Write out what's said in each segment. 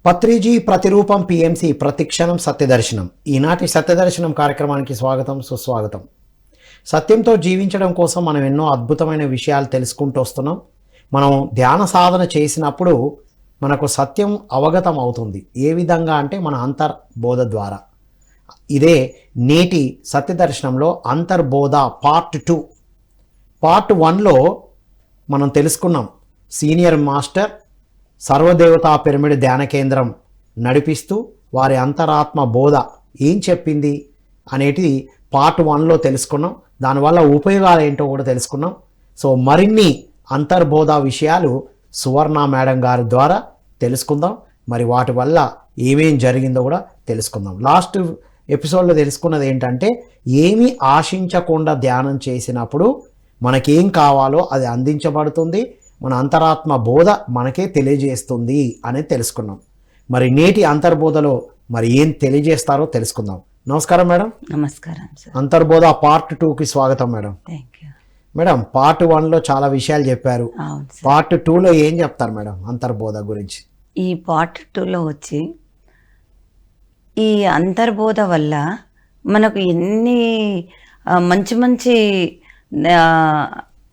పత్రిజీ ప్రతిరూపం పిఎంసి ప్రతిక్షణం సత్యదర్శనం. ఈనాటి సత్యదర్శనం కార్యక్రమానికి స్వాగతం, సుస్వాగతం. సత్యంతో జీవించడం కోసం మనం ఎన్నో అద్భుతమైన విషయాలు తెలుసుకుంటూ వస్తున్నాం. మనం ధ్యాన సాధన చేసినప్పుడు మనకు సత్యం అవగతం అవుతుంది. ఏ విధంగా అంటే మన అంతర్బోధ ద్వారా. ఇదే నేటి సత్యదర్శనంలో అంతర్బోధ పార్ట్ 2. పార్ట్ 1లో మనం తెలుసుకున్నాం. సీనియర్ మాస్టర్ సర్వదేవతా పిరమిడ్ ధ్యాన కేంద్రం నడిపిస్తూ వారి అంతరాత్మ బోధ ఏం చెప్పింది అనేది పార్ట్ 1లో తెలుసుకున్నాం. దానివల్ల ఉపయోగాలు ఏంటో కూడా తెలుసుకున్నాం. సో మరిన్ని అంతర్బోధ విషయాలు సువర్ణ మేడం గారి ద్వారా తెలుసుకుందాం. మరి వాటి వల్ల ఏమేం జరిగిందో కూడా తెలుసుకుందాం. లాస్ట్ ఎపిసోడ్లో తెలుసుకున్నది ఏంటంటే, ఏమీ ఆశించకుండా ధ్యానం చేసినప్పుడు మనకేం కావాలో అది అందించబడుతుంది, మన అంతరాత్మ బోధ మనకే తెలియజేస్తుంది అనేది తెలుసుకున్నాం. మరి నేటి అంతర్బోధలో మరి ఏం తెలియజేస్తారో తెలుసుకుందాం. నమస్కారం మేడం. నమస్కారం సార్. అంతర్బోధ పార్ట్ 2కి స్వాగతం madam. Thank you madam, part 1లో చాలా విషయాలు చెప్పారు. అవును సార్. పార్ట్ 2లో ఏం చెప్తారు మేడం అంతర్బోధ గురించి? ఈ పార్ట్ 2లో వచ్చి ఈ అంతర్బోధ వల్ల మనకు ఎన్ని మంచి మంచి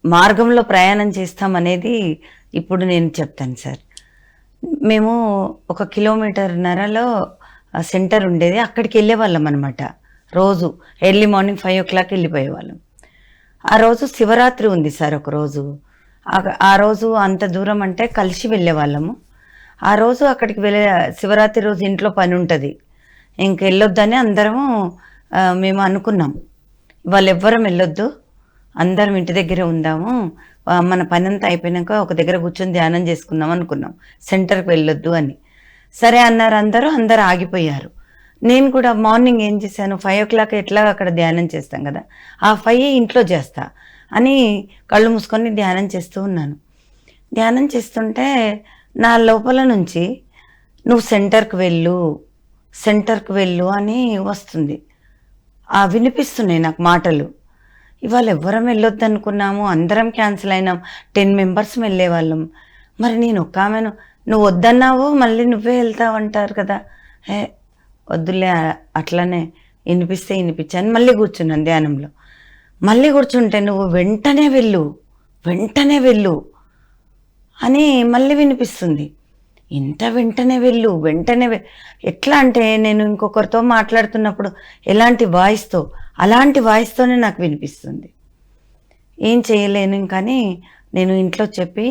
మార్గంలో ప్రయాణం చేస్తామనేది ఇప్పుడు నేను చెప్తాను సార్. మేము 1 కిలోమీటర్న్నరలో సెంటర్ ఉండేది, అక్కడికి వెళ్ళేవాళ్ళం అనమాట. రోజు ఎర్లీ మార్నింగ్ 5 o'clock వెళ్ళిపోయేవాళ్ళం. ఆ రోజు శివరాత్రి ఉంది సార్. ఒకరోజు ఆ రోజు అంత దూరం అంటే కలిసి వెళ్ళేవాళ్ళము. ఆ రోజు అక్కడికి వెళ్ళే శివరాత్రి రోజు ఇంట్లో పని ఉంటుంది, ఇంకెళ్ళొద్దని అందరము మేము అనుకున్నాం. వాళ్ళు ఎవ్వరం వెళ్ళొద్దు, అందరం ఇంటి దగ్గరే ఉందాము, మన పని అంతా అయిపోయినాక ఒక దగ్గర కూర్చొని ధ్యానం చేసుకుందాం అనుకున్నాం, సెంటర్కి వెళ్ళొద్దు అని. సరే అన్నారు అందరూ ఆగిపోయారు. నేను కూడా మార్నింగ్ ఏం చేశాను, 5 o'clock ఎట్లా అక్కడ ధ్యానం చేస్తాం కదా, ఆ 5 ఇంట్లో చేస్తా అని కళ్ళు మూసుకొని ధ్యానం చేస్తూ ఉన్నాను. ధ్యానం చేస్తుంటే నా లోపల నుంచి నువ్వు సెంటర్కి వెళ్ళు అని వస్తుంది. వినిపిస్తున్నాయి నాకు మాటలు. ఇవాళ ఎవ్వరం వెళ్ళొద్దు అనుకున్నాము, అందరం క్యాన్సిల్ అయినాం. 10 members వెళ్ళేవాళ్ళం. మరి నేను ఒక్క ఆమెను, నువ్వు వద్దన్నావు మళ్ళీ నువ్వే వెళ్తావు అంటారు కదా, వద్దులే అట్లనే వినిపించాను. మళ్ళీ కూర్చున్నాను ధ్యానంలో. మళ్ళీ కూర్చుంటే నువ్వు వెంటనే వెళ్ళు అని మళ్ళీ వినిపిస్తుంది. ఇంత వెంటనే వెళ్ళు ఎట్లా అంటే, నేను ఇంకొకరితో మాట్లాడుతున్నప్పుడు ఎలాంటి వాయిస్తో, అలాంటి వాయిస్తోనే నాకు వినిపిస్తుంది. ఏం చేయలేను. కానీ నేను ఇంట్లో చెప్పి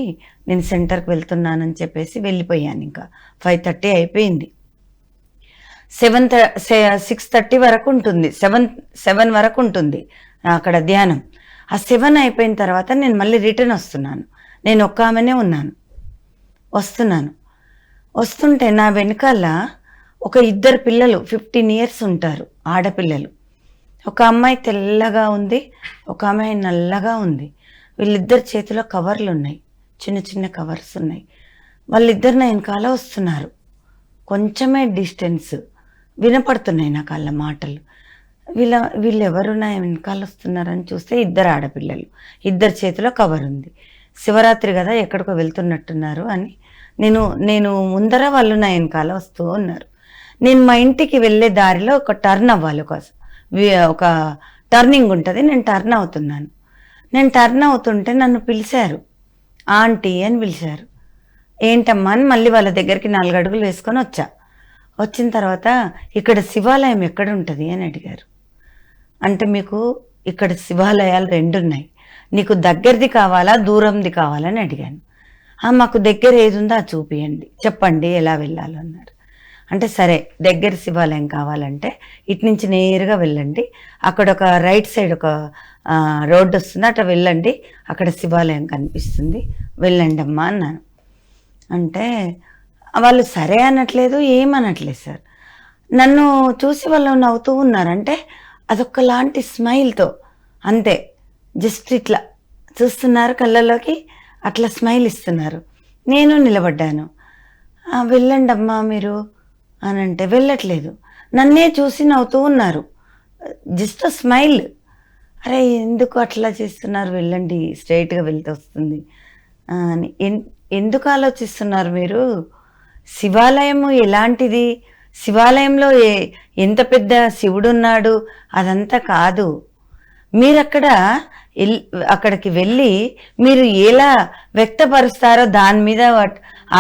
నేను సెంటర్కి వెళ్తున్నానని చెప్పేసి వెళ్ళిపోయాను. ఇంకా 5:30 అయిపోయింది. 6:30 వరకు ఉంటుంది, 7 వరకు ఉంటుంది అక్కడ ధ్యానం. ఆ 7 అయిపోయిన తర్వాత నేను మళ్ళీ రిటర్న్ వస్తున్నాను. నేను ఒక్క ఆమెనే ఉన్నాను. వస్తుంటే నా వెనకాల ఒక 2 పిల్లలు 15 years ఉంటారు, ఆడపిల్లలు. ఒక అమ్మాయి తెల్లగా ఉంది, ఒక అమ్మాయి నల్లగా ఉంది. వీళ్ళిద్దరి చేతిలో కవర్లు ఉన్నాయి, చిన్న చిన్న కవర్స్ ఉన్నాయి. వాళ్ళిద్దరు నా వెనకాల వస్తున్నారు. కొంచెమే డిస్టెన్స్ వినపడుతున్నాయి నాకు వాళ్ళ మాటలు. వీళ్ళెవరు నా వెనకాల వస్తున్నారని చూస్తే 2 ఆడపిల్లలు, 2 చేతిలో కవర్ ఉంది. శివరాత్రి కదా ఎక్కడికో వెళ్తున్నట్టున్నారు అని నేను ముందర, వాళ్ళు నా వెనకాల వస్తూ ఉన్నారు. నేను మా ఇంటికి వెళ్ళే దారిలో ఒక టర్న్ అవ్వాలి, ఒక టర్నింగ్ ఉంటుంది. నేను టర్న్ అవుతున్నాను. నేను టర్న్ అవుతుంటే నన్ను పిలిచారు, ఆంటీ అని పిలిచారు. ఏంటమ్మా అని మళ్ళీ వాళ్ళ దగ్గరికి 4 అడుగులు వేసుకొని వచ్చిన తర్వాత, ఇక్కడ శివాలయం ఎక్కడ ఉంటుంది అని అడిగారు. అంటే మీకు ఇక్కడ శివాలయాలు 2 ఉన్నాయి, నీకు దగ్గరది కావాలా దూరంది కావాలని అడిగాను. మాకు దగ్గర ఏది ఉందో అది చూపియండి, చెప్పండి ఎలా వెళ్ళాలో అన్నారు. అంటే సరే, దగ్గర శివాలయం కావాలంటే ఇటు నుంచి నేరుగా వెళ్ళండి, అక్కడ ఒక రైట్ సైడ్ ఒక రోడ్డు వస్తుంది, అట్లా వెళ్ళండి, అక్కడ శివాలయం కనిపిస్తుంది, వెళ్ళండి అమ్మా అన్నాను. అంటే వాళ్ళు సరే అనట్లేదు, ఏమనట్లేదు సార్. నన్ను చూసి వాళ్ళు నవ్వుతూ ఉన్నారు. అంటే అదొక్కలాంటి స్మైల్తో అంతే, జస్ట్ ఇట్లా చూస్తున్నారు కళ్ళలోకి, అట్లా స్మైల్ ఇస్తున్నారు. నేను నిలబడ్డాను. వెళ్ళండి అమ్మా మీరు అని అంటే వెళ్ళట్లేదు, నన్నే చూసి నవ్వుతూ ఉన్నారు, జస్ట్ స్మైల్. అరే ఎందుకు అట్లా చేస్తున్నారు, వెళ్ళండి స్ట్రైట్గా వెళ్తే వస్తుంది అని ఎందుకు ఆలోచిస్తున్నారు మీరు, శివాలయము ఎలాంటిది, శివాలయంలో ఎంత పెద్ద శివుడు ఉన్నాడు అదంతా కాదు. మీరు అక్కడికి వెళ్ళి మీరు ఎలా వ్యక్తపరుస్తారో దాని మీద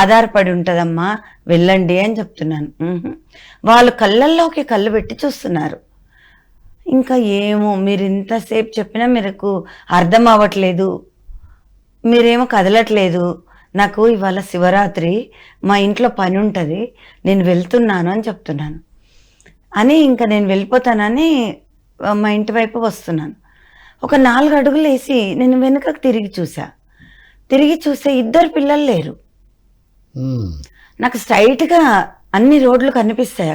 ఆధారపడి ఉంటుందమ్మా, వెళ్ళండి అని చెప్తున్నాను. వాళ్ళు కళ్ళల్లోకి కళ్ళు పెట్టి చూస్తున్నారు. ఇంకా ఏమో మీరు ఇంతసేపు చెప్పినా మీకు అర్థం అవ్వట్లేదు, మీరేమో కదలట్లేదు, నాకు ఇవాళ శివరాత్రి మా ఇంట్లో పని ఉంటుంది, నేను వెళ్తున్నాను అని చెప్తున్నాను. అని ఇంకా నేను వెళ్ళిపోతానని మా ఇంటి వైపు వస్తున్నాను. ఒక 4 అడుగులు వేసి నేను వెనుకకు తిరిగి చూసే 2 పిల్లలు లేరు. నాకు స్ట్రైట్గా అన్ని రోడ్లు కనిపిస్తాయి.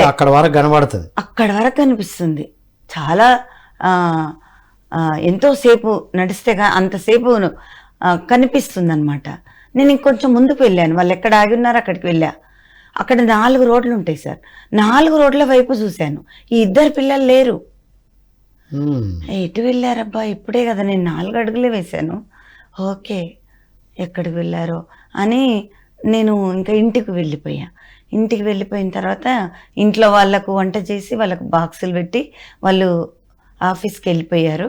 అక్కడ వరకు కనబడుతుంది, అక్కడ వరకు కనిపిస్తుంది. చాలా ఎంతో సేపు నడిస్తే అంతసేపు కనిపిస్తుంది అనమాట. నేను ఇంకొంచెం ముందుకు వెళ్ళాను, వాళ్ళు ఎక్కడ ఆగి ఉన్నారో అక్కడికి వెళ్ళా. అక్కడ 4 రోడ్లు ఉంటాయి సార్. 4 రోడ్ల వైపు చూశాను, ఈ 2 పిల్లలు లేరు. ఎటు వెళ్ళారబ్బా, ఇప్పుడే కదా నేను 4 అడుగులే వేశాను, ఓకే ఎక్కడికి వెళ్ళారో అని నేను ఇంకా ఇంటికి వెళ్ళిపోయిన తర్వాత ఇంట్లో వాళ్ళకు వంట చేసి వాళ్ళకు బాక్సులు పెట్టి వాళ్ళు ఆఫీస్కి వెళ్ళిపోయారు.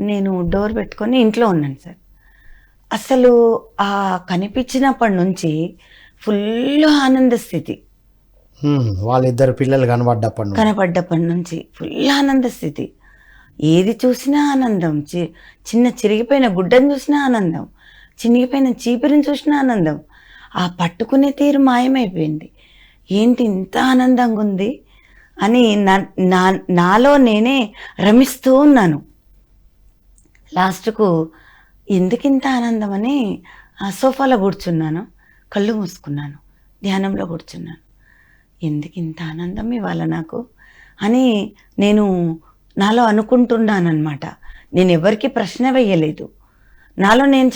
నేను డోర్ పెట్టుకొని ఇంట్లో ఉన్నాను సార్. అసలు ఆ కనిపించినప్పటి నుంచి ఫుల్ ఆనంద స్థితి. వాళ్ళిద్దరు పిల్లలు కనపడ్డప్పటి నుంచి ఫుల్ ఆనంద స్థితి. ఏది చూసినా ఆనందం, చిన్న చిరిగిపోయిన గుడ్డను చూసినా ఆనందం, చినిగిపోయిన చీపిరిని చూసినా ఆనందం. ఆ పట్టుకునే తీరు మాయమైపోయింది. ఏంటి ఇంత ఆనందంగా ఉంది అని నాలో నేనే రమిస్తూ ఉన్నాను. లాస్ట్కు ఎందుకింత ఆనందం అని ఆ సోఫాలో కూర్చున్నాను, కళ్ళు మూసుకున్నాను, ధ్యానంలో కూర్చున్నాను. ఎందుకింత ఆనందం ఇవాళ నాకు అని నేను నాలో అనుకుంటున్నానమాట. నేను ఎవరికి ప్రశ్న వేయలేదు, నాలో నేను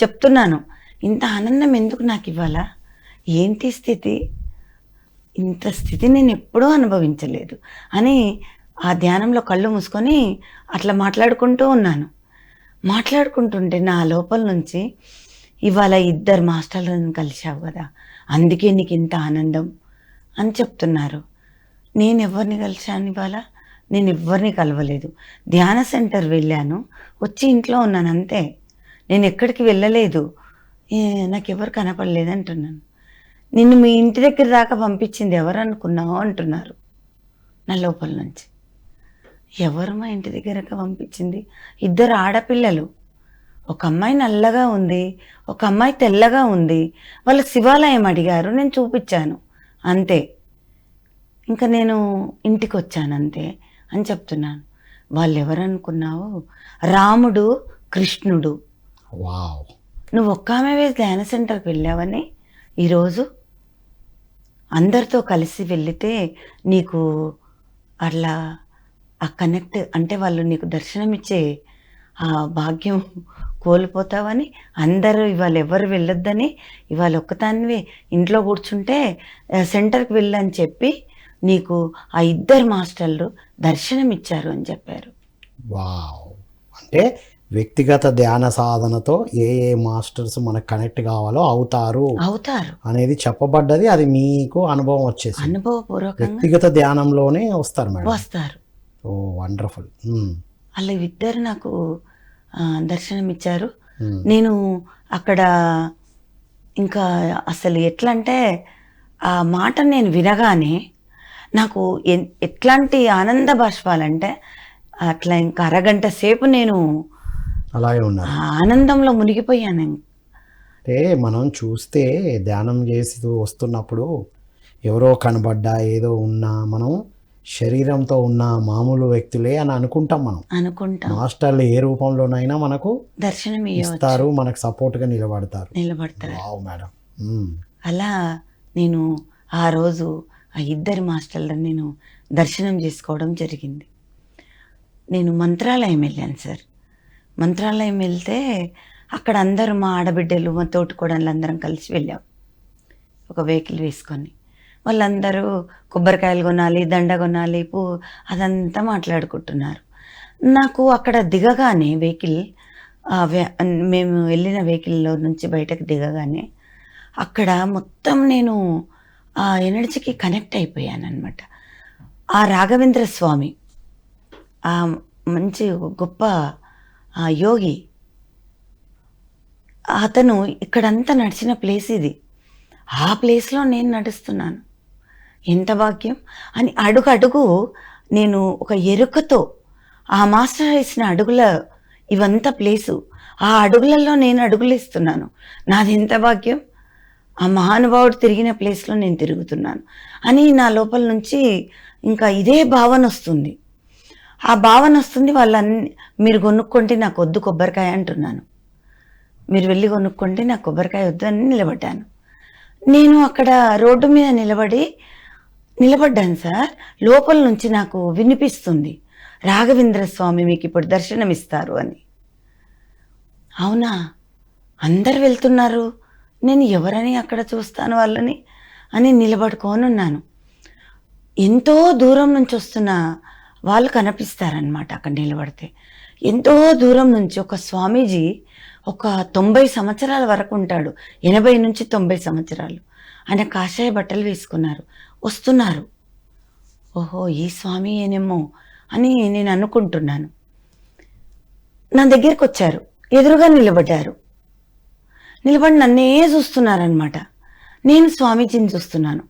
చెప్తున్నాను, ఇంత ఆనందం ఎందుకు నాకు ఇవ్వాలా, ఏంటి స్థితి, ఇంత స్థితి నేను ఎప్పుడూ అనుభవించలేదు అని ఆ ధ్యానంలో కళ్ళు మూసుకొని అట్లా మాట్లాడుకుంటుంటే నా లోపల నుంచి ఇవాళ 2 మాస్టర్లను కలిశావు కదా, అందుకే నీకు ఇంత ఆనందం అని చెప్తున్నారు. నేను ఎవరిని కలిశాను ఇవాళ? నేను ఎవరిని కలవలేదు. ధ్యాన సెంటర్ వెళ్ళాను, వచ్చి ఇంట్లో ఉన్నాను అంతే. నేను ఎక్కడికి వెళ్ళలేదు, నాకు ఎవరు కనపడలేదు అంటున్నాను. నిన్ను మీ ఇంటి దగ్గర దాకా పంపించింది ఎవరు అనుకున్నావు అంటున్నారు నా లోపల నుంచి. ఎవరు మా ఇంటి దగ్గరకు పంపించింది? 2 ఆడపిల్లలు. ఒక అమ్మాయి నల్లగా ఉంది, ఒక అమ్మాయి తెల్లగా ఉంది. వాళ్ళు శివాలయం అడిగారు, నేను చూపించాను అంతే. ఇంకా నేను ఇంటికి వచ్చాను అంతే అని చెప్తున్నాను. వాళ్ళు ఎవరు అనుకున్నావు? రాముడు, కృష్ణుడు. నువ్వు ఒక్క ఆమె ధ్యాన సెంటర్కి వెళ్ళావని ఈరోజు అందరితో కలిసి వెళితే నీకు అట్లా ఆ కనెక్ట్ అంటే వాళ్ళు నీకు దర్శనమిచ్చే ఆ భాగ్యం కోల్పోతావని అందరూ ఇవాళ ఎవరు వెళ్ళొద్దని ఇవాళ ఒక్కదానివే ఇంట్లో కూర్చుంటే సెంటర్కి వెళ్ళని చెప్పి నీకు ఆ 2 మాస్టర్లు దర్శనం ఇచ్చారు అని చెప్పారు. అంటే వ్యక్తిగత ధ్యాన సాధనతో ఏ మాస్టర్స్ మనకు కనెక్ట్ కావాలో అవుతారు అనేది చెప్పబడ్డది. అది మీకు అనుభవం వచ్చేసి అనుభవపూర్వకంగా వ్యక్తిగత ధ్యానంలోనే వస్తారు మేడం. వస్తారు. ఓ వండర్ఫుల్. అలా 2 నాకు దర్శనం ఇచ్చారు. నేను అక్కడ ఇంకా అసలు ఎట్లా అంటే ఆ మాట నేను వినగానే నాకు ఎట్లాంటి ఆనంద బాష్పాలంటే అట్లా ఇంకా అరగంట సేపు నేను అలాగే ఉన్నా, ఆనందంలో మునిగిపోయాను. అంటే మనం చూస్తే ధ్యానం చేసి వస్తున్నప్పుడు ఎవరో కనబడ్డా ఏదో ఉన్నా మనం శరీరంతో ఉన్న మామూలు వ్యక్తులే అని అనుకుంటాం. మాస్టర్లు ఏ రూపంలోనైనా మనకు దర్శనం ఇస్తారు, మనకు సపోర్ట్గా నిలబడతారు. మేడం, అలా నేను ఆ రోజు ఆ 2 మాస్టర్లను నేను దర్శనం చేసుకోవడం జరిగింది. నేను మంత్రాలయం వెళ్ళాను సార్. మంత్రాలయం వెళ్తే అక్కడ అందరూ మా ఆడబిడ్డలు, మా తోటికోడళ్ళు అందరం కలిసి వెళ్ళాం ఒక వెహికల్ వేసుకొని. వాళ్ళందరూ కొబ్బరికాయలు కొనాలి, దండ కొనాలి, అదంతా మాట్లాడుకుంటున్నారు. నాకు అక్కడ దిగగానే వెహికల్ మేము వెళ్ళిన వెహికల్లో నుంచి బయటకు దిగగానే అక్కడ మొత్తం నేను ఆ ఎనర్జీకి కనెక్ట్ అయిపోయాను అనమాట. ఆ రాఘవేంద్ర స్వామి ఆ మంచి గొప్ప యోగి, అతను ఇక్కడంతా నడిచిన ప్లేస్ ఇది. ఆ ప్లేస్లో నేను నడుస్తున్నాను. ఎంత భాగ్యం అని అడుగు అడుగు నేను ఒక ఎరుకతో ఆ మాస్టర్ వేసిన అడుగుల ఇవంతా ప్లేసు, ఆ అడుగులలో నేను అడుగులు ఇస్తున్నాను. నాది ఎంత భాగ్యం, ఆ మహానుభావుడు తిరిగిన ప్లేస్లో నేను తిరుగుతున్నాను అని నా లోపల నుంచి ఇంకా ఇదే భావన వస్తుంది. ఆ భావన వస్తుంది. మీరు కొనుక్కోండి, నాకు వద్దు కొబ్బరికాయ అంటున్నాను. మీరు వెళ్ళి కొనుక్కోండి, నాకు కొబ్బరికాయ వద్దు అని నిలబడ్డాను. నేను అక్కడ రోడ్డు మీద నిలబడ్డాను సార్. లోపల నుంచి నాకు వినిపిస్తుంది, రాఘవేంద్ర స్వామి మీకు ఇప్పుడు దర్శనం ఇస్తారు అని. అవునా, అందరు వెళ్తున్నారు, నేను ఎవరని అక్కడ చూస్తాను వాళ్ళని అని నిలబడుకొని ఉన్నాను. ఎంతో దూరం నుంచి వస్తున్న వాళ్ళు కనిపిస్తారనమాట అక్కడ నిలబడితే. ఎంతో దూరం నుంచి ఒక స్వామీజీ, ఒక 90 సంవత్సరాల వరకు ఉంటాడు, 80 నుంచి 90 సంవత్సరాలు. ఆయన కాషాయ బట్టలు వేసుకున్నారు, వస్తున్నారు. ఓహో, ఈ స్వామి ఏనేమో అని నేను అనుకుంటున్నాను. నా దగ్గరికి వచ్చారు, ఎదురుగా నిలబడ్డారు. నిలబడి నన్నే చూస్తున్నారనమాట. నేను స్వామీజీని చూస్తున్నాను.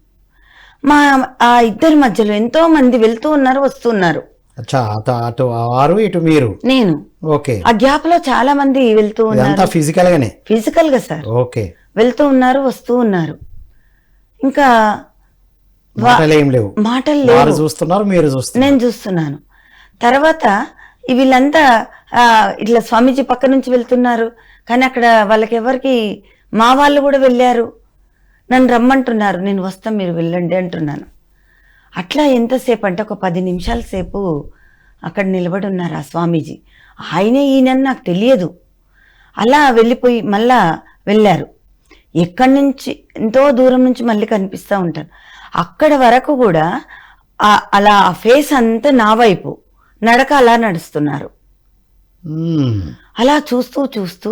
ఆ ఇద్దరి మధ్యలో ఎంతో మంది వెళ్తూ ఉన్నారు, వస్తున్నారు. అటు వారు, ఇటు మీరు. నేను. ఓకే. ఆ గ్యాప్ లో చాలా మంది వెళ్తూ ఉన్నారు. ఫిజికల్ గా సార్. ఓకే. వెళ్తూ ఉన్నారు, వస్తూ ఉన్నారు. ఇంకా మాటలు లేవు. చూస్తున్నారు, మీరు చూస్తున్నారు, నేను చూస్తున్నాను. తర్వాత వీళ్ళంతా ఇట్లా స్వామీజీ పక్క నుంచి వెళ్తున్నారు, కానీ అక్కడ వాళ్ళకి ఎవరికి, మా వాళ్ళు కూడా వెళ్ళారు, నన్ను రమ్మంటున్నారు, నేను వస్తాను మీరు వెళ్ళండి అంటున్నాను. అట్లా ఎంతసేపు అంటే ఒక 10 నిమిషాల సేపు అక్కడ నిలబడి ఉన్నారు ఆ స్వామీజీ. ఆయనే ఈయనని నాకు తెలియదు. అలా వెళ్ళిపోయి మళ్ళా వెళ్ళారు. ఎక్కడి నుంచి ఎంతో దూరం నుంచి మళ్ళీ కనిపిస్తూ ఉంటారు. అక్కడ వరకు కూడా అలా ఆ ఫేస్ అంతా నా వైపు నడక అలా నడుస్తున్నారు. అలా చూస్తూ చూస్తూ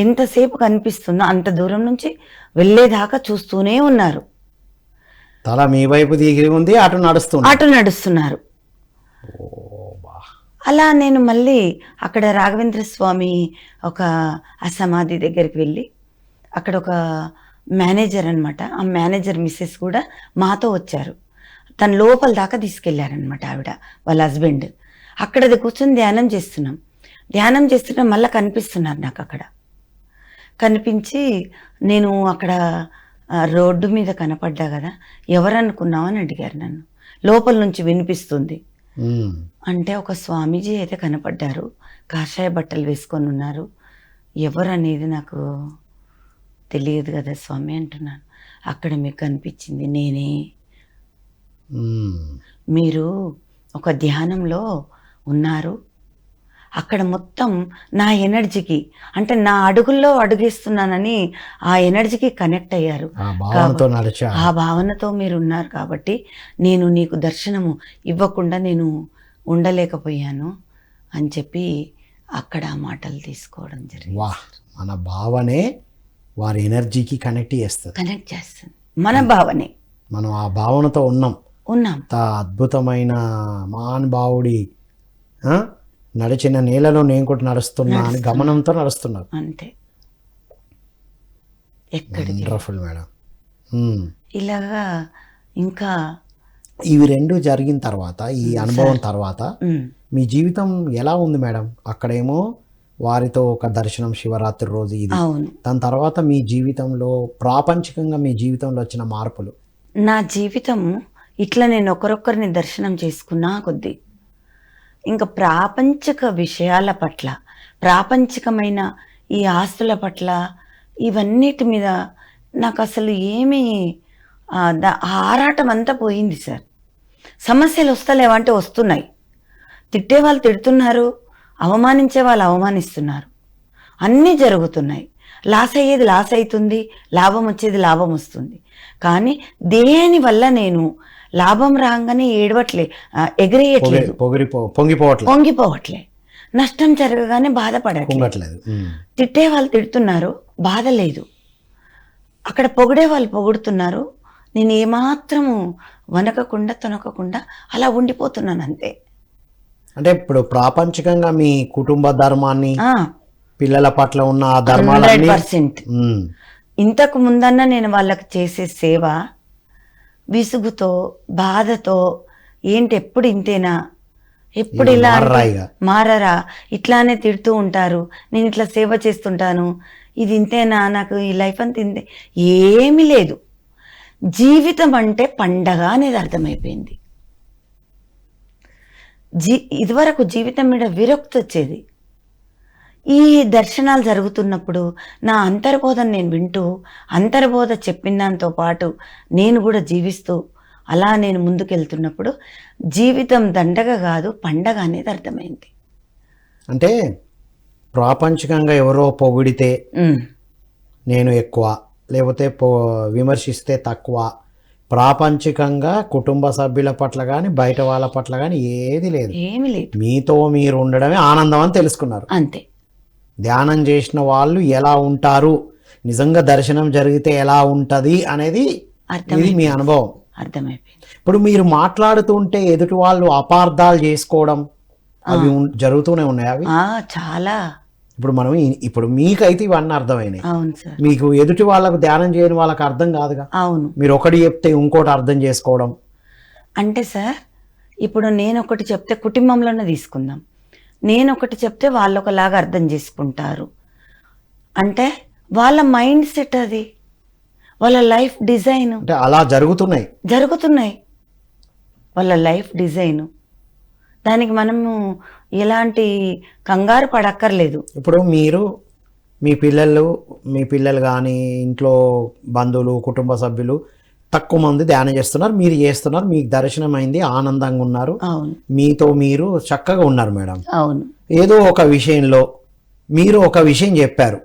ఎంతసేపు కనిపిస్తుందో అంత దూరం నుంచి వెళ్ళేదాకా చూస్తూనే ఉన్నారు. తల మీ వైపు దిగి ఉంది, అటు నడుస్తున్నారు. అలా నేను మళ్ళీ అక్కడ రాఘవేంద్ర స్వామి ఒక ఆ సమాధి దగ్గరికి వెళ్ళి, అక్కడ ఒక మేనేజర్ అనమాట, ఆ మేనేజర్ మిస్సెస్ కూడా మాతో వచ్చారు. తను లోపల దాకా తీసుకెళ్లారనమాట ఆవిడ వాళ్ళ హస్బెండ్. అక్కడ కూర్చొని ధ్యానం చేస్తున్నా మళ్ళీ కనిపిస్తున్నారు నాకు. అక్కడ కనిపించి నేను అక్కడ రోడ్డు మీద కనపడ్డా కదా, ఎవరనుకున్నావు అని అడిగారు నన్ను. లోపల నుంచి వినిపిస్తుంది. అంటే ఒక స్వామీజీ అయితే కనపడ్డారు, కాషాయ బట్టలు వేసుకొని ఉన్నారు, ఎవరు అనేది నాకు తెలియదు కదా స్వామి అంటున్నాను. అక్కడ మీకు కనిపించింది నేనే. మీరు ఒక ధ్యానంలో ఉన్నారు, అక్కడ మొత్తం నా ఎనర్జీకి, అంటే నా అడుగుల్లో అడుగేస్తున్నానని ఆ ఎనర్జీకి కనెక్ట్ అయ్యారు. ఆ భావనతో మీరు ఉన్నారు కాబట్టి నేను నీకు దర్శనము ఇవ్వకుండా నేను ఉండలేకపోయాను అని చెప్పి అక్కడ ఆ మాటలు తీసుకోవడం జరిగింది. మన భావనే వారి ఎనర్జీకి కనెక్ట్ చేస్తుంది. మన భావనే, మనం ఆ భావనతో ఉన్నాం. అద్భుతమైన మహానుభావుడి నడిచిన నేలలో నేను కూడా నడుస్తున్నా అని గమనంతో నడుస్తున్నారు. అంతే. Wonderful madam. ఇలాగా ఇంకా ఇవి రెండు జరిగిన తర్వాత, ఈ అనుభవం తర్వాత మీ జీవితం ఎలా ఉంది మేడం? అక్కడేమో వారితో ఒక దర్శనం శివరాత్రి రోజు ఇది. దాని తర్వాత మీ జీవితంలో ప్రాపంచికంగా మీ జీవితంలో వచ్చిన మార్పులు? నా జీవితం ఇట్లా నేను ఒకరొకరిని దర్శనం చేసుకున్నా కొద్దీ ఇంకా ప్రాపంచిక విషయాల పట్ల, ప్రాపంచికమైన ఈ ఆస్తుల పట్ల, ఇవన్నిటి మీద నాకు అసలు ఏమీ ఆరాటం అంతా పోయింది సార్. సమస్యలు వస్తలేవంటే వస్తున్నాయి, తిట్టే వాళ్ళు తిడుతున్నారు, అవమానించే వాళ్ళు అవమానిస్తున్నారు, అన్నీ జరుగుతున్నాయి. లాస్ అయ్యేది లాస్ అవుతుంది, లాభం వచ్చేది లాభం వస్తుంది. కానీ దేనివల్ల నేను లాభం రాగానే ఏడవట్లే, ఎగిరేయట్లేదు, పొంగిపోవట్లే, నష్టం జరగగానే బాధపడట్లేదు. తిట్టే వాళ్ళు తిడుతున్నారు, బాధ లేదు. అక్కడ పొగిడే వాళ్ళు పొగుడుతున్నారు, నేను ఏమాత్రము వనకకుండా తొనకకుండా అలా ఉండిపోతున్నాను అంతే. అంటే ఇప్పుడు ప్రాపంచికంగా మీ కుటుంబ ధర్మాన్ని, ఆ, పిల్లల పట్ల ఉన్న ఆ ధర్మాలన్నీ 100%. ఉమ్, ఇంతకు ముందన్న నేను వాళ్ళకి చేసే సేవ విసుగుతో, బాధతో, ఏంటి ఎప్పుడు ఇంతేనా, ఎప్పుడు ఇలా అంటే మారరా ఇక? మారరా, ఇట్లానే తిడుతూ ఉంటారు, నేను ఇట్లా సేవ చేస్తుంటాను, ఇది ఇంతేనా, నాకు ఈ లైఫ్ అంతా ఇంతే, ఏమీ లేదు. జీవితం అంటే పండగ అనేది అర్థమైపోయింది. ఇదివరకు జీవితం మీద విరక్తి వచ్చేది. ఈ దర్శనాలు జరుగుతున్నప్పుడు నా అంతర్బోధను నేను వింటూ, అంతర్బోధ చెప్పిన దాంతో పాటు నేను కూడా జీవిస్తూ అలా నేను ముందుకెళ్తున్నప్పుడు జీవితం దండగ కాదు పండగ అనేది అర్థమైంది. అంటే ప్రాపంచికంగా ఎవరో పొగిడితే ఉమ్, నేను ఎక్కువ, లేకపోతే విమర్శిస్తే తక్కువ, ప్రాపంచికంగా కుటుంబ సభ్యుల పట్ల కానీ బయట వాళ్ళ పట్ల కానీ ఏది లేదు. ఏమీ లేదు, మీతో మీరు ఉండడమే ఆనందం అని తెలుసుకున్నారు. అంతే. ధ్యానం చేసిన వాళ్ళు ఎలా ఉంటారు, నిజంగా దర్శనం జరిగితే ఎలా ఉంటది అనేది ఇది మీ అనుభవం. అర్థమైపోయింది. ఇప్పుడు మీరు మాట్లాడుతుంటే ఎదుటి వాళ్ళు అపార్థాలు చేసుకోవడం అవి జరుగుతూనే ఉన్నాయి. అవి చాలా. ఇప్పుడు మీకైతే ఇవన్నీ అర్థమైనాయి. అవును సార్. మీకు ఎదుటి వాళ్ళకు ధ్యానం చేయని వాళ్ళకి అర్థం కాదుగా. అవును. మీరు ఒకటి చెప్తే ఇంకోటి అర్థం చేసుకోవడం అంటే సార్, ఇప్పుడు నేను ఒకటి చెప్తే కుటుంబంలోనే తీసుకుందాం, నేను ఒకటి చెప్తే వాళ్ళు ఒకలాగా అర్థం చేసుకుంటారు. అంటే వాళ్ళ మైండ్ సెట్ అది, వాళ్ళ లైఫ్ డిజైన్ అంటే అలా జరుగుతున్నాయి. వాళ్ళ లైఫ్ డిజైను, దానికి మనము ఎలాంటి కంగారు పడక్కర్లేదు. ఇప్పుడు మీరు మీ పిల్లలు కానీ ఇంట్లో బంధువులు కుటుంబ సభ్యులు తక్కువ మంది ధ్యానం చేస్తున్నారు, మీరు చేస్తున్నారు, మీకు దర్శనం అయింది, ఆనందంగా ఉన్నారు, అవును, మీతో మీరు చక్కగా ఉన్నారు మేడం. అవును. ఏదో ఒక విషయంలో మీరు ఒక విషయం చెప్పారు,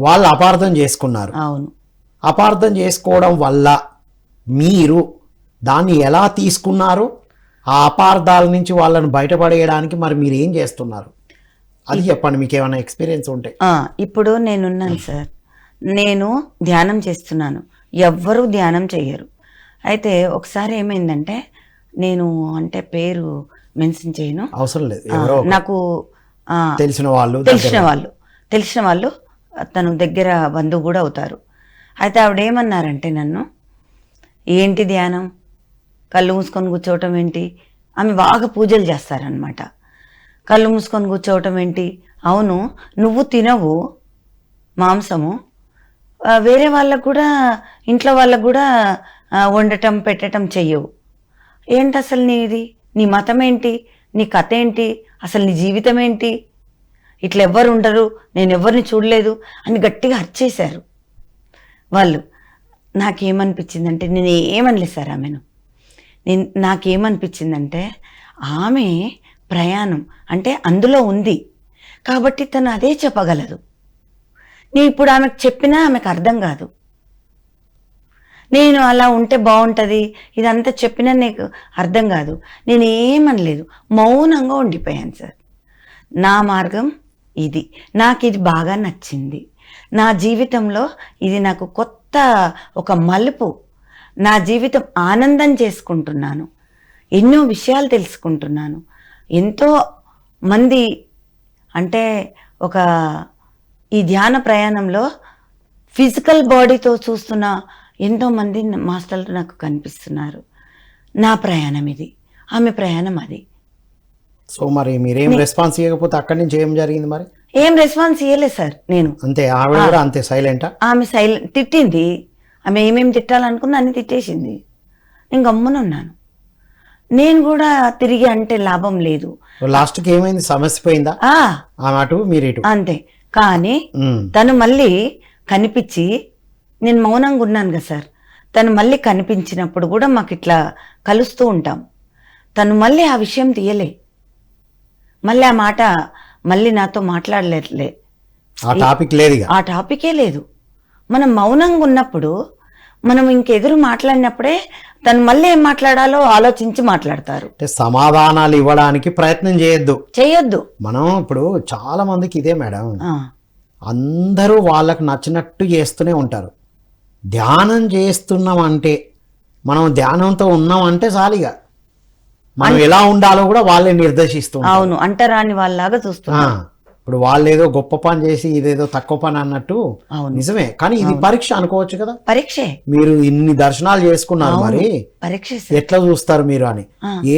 వాళ్ళు అపార్థం చేసుకున్నారు. అవును. అపార్థం చేసుకోవడం వల్ల మీరు దాన్ని ఎలా తీసుకున్నారు, ఆ అపార్థాల నుంచి వాళ్ళని బయటపడేయడానికి మరి మీరు ఏం చేస్తున్నారు అది చెప్పండి, మీకు ఏమైనా ఎక్స్పీరియన్స్ ఉంటే. ఇప్పుడు నేనున్నాను సార్, నేను ధ్యానం చేస్తున్నాను, ఎవ్వరూ ధ్యానం చెయ్యరు. అయితే ఒకసారి ఏమైందంటే, నేను అంటే పేరు మెన్షన్ చేయను, అవసరం లేదు, ఎవరో నాకు తెలిసిన వాళ్ళు తను దగ్గర బంధువు కూడా అవుతారు. అయితే ఆవిడ ఏమన్నారంటే నన్ను, ఏంటి ధ్యానం, కళ్ళు మూసుకొని కూర్చోవటం ఏంటి, ఆమె బాగా పూజలు చేస్తారనమాట, కళ్ళు మూసుకొని కూర్చోవటం ఏంటి, అవును నువ్వు తినవు మాంసము, వేరే వాళ్ళకు కూడా ఇంట్లో వాళ్ళకు కూడా వండటం పెట్టడం చెయ్యవు, ఏంటి అసలు నీ మతం ఏంటి, నీ కథ ఏంటి, అసలు నీ జీవితం ఏంటి, ఇట్లా ఎవ్వరు ఉండరు, నేను ఎవరిని చూడలేదు అని గట్టిగా అరిచేశారు వాళ్ళు. నాకేమనిపించిందంటే, నేను ఏమనలేదు సార్ ఆమెను, నాకేమనిపించిందంటే ఆమె ప్రయాణం అంటే అందులో ఉంది కాబట్టి తను అదే చెప్పగలదు. నేను ఇప్పుడు ఆమెకు చెప్పినా ఆమెకు అర్థం కాదు, నేను అలా ఉంటే బాగుంటుంది ఇదంతా చెప్పినా నీకు అర్థం కాదు. నేను ఏమనలేదు, మౌనంగా ఉండిపోయాను సార్. నా మార్గం ఇది, నాకు ఇది బాగా నచ్చింది, నా జీవితంలో ఇది నాకు కొత్త ఒక మలుపు, నా జీవితం ఆనందం చేసుకుంటున్నాను, ఎన్నో విషయాలు తెలుసుకుంటున్నాను, ఎంతో మంది అంటే ఒక ఈ ధ్యాన ప్రయాణంలో ఫిజికల్ బాడీతో చూస్తున్న ఎంతోమంది మాస్టర్లు నాకు కనిపిస్తున్నారు. నా ప్రయాణం ఇది, ఆమె ప్రయాణం అది. సో మరి మీరేం రెస్పాన్స్ ఇవ్వకపోతే అక్కడి నుంచి ఏం జరిగింది మరి? ఏం రెస్పాన్స్ ఇవ్వలేదు సార్ నేను. అంతే, ఆవిడ కూడా అంతే సైలెంటా? ఆమె సైలెంట్, తిట్టింది, ఆమె ఏమేమి తిట్టాలనుకున్నా అన్ని తిట్టేసింది, నేను గమ్మునున్నాను. నేను కూడా తిరిగి అంటే లాభం లేదు. లాస్ట్కి ఏమైంది, సమస్య పోయిందా? ఆమె అటు మీరు ఇటు అంతే. కానీ తను మళ్ళీ కనిపించి, నేను మౌనంగా ఉన్నాను కదా సార్, తను మళ్ళీ కనిపించినప్పుడు కూడా మాకు ఇట్లా కలుస్తూ ఉంటాం, తను మళ్ళీ ఆ విషయం తీయలే, మళ్ళీ ఆ మాట మళ్ళీ నాతో మాట్లాడలేట్లే, ఆ టాపిక్ లేదు, ఆ టాపికే లేదు. మనం మౌనంగా ఉన్నప్పుడు, మనం ఇంకెదురు మాట్లాడినప్పుడే తను మళ్ళీ ఏం మాట్లాడాలో ఆలోచించి మాట్లాడతారు. సమాధానాలు ఇవ్వడానికి ప్రయత్నం చేయొద్దు. మనం ఇప్పుడు చాలా మందికి ఇదే మేడం, అందరూ వాళ్ళకు నచ్చినట్టు చేస్తూనే ఉంటారు, ధ్యానం చేస్తున్నాం అంటే, మనం ధ్యానంతో ఉన్నాం అంటే చాలిగా మనం ఎలా ఉండాలో కూడా వాళ్ళే నిర్దేశిస్తూ అవును, అంటరాని వాళ్ళలాగా చూస్తున్నా. ఇప్పుడు వాళ్ళు ఏదో గొప్ప పని చేసి ఇదేదో తక్కువ పని అన్నట్టు. అవును. నిజమే, కానీ ఇది పరీక్ష అనుకోవచ్చు కదా. పరీక్షే. మీరు ఇన్ని దర్శనాలు చేసుకున్నారు, మరి పరీక్ష ఎట్లా చూస్తారు మీరు అని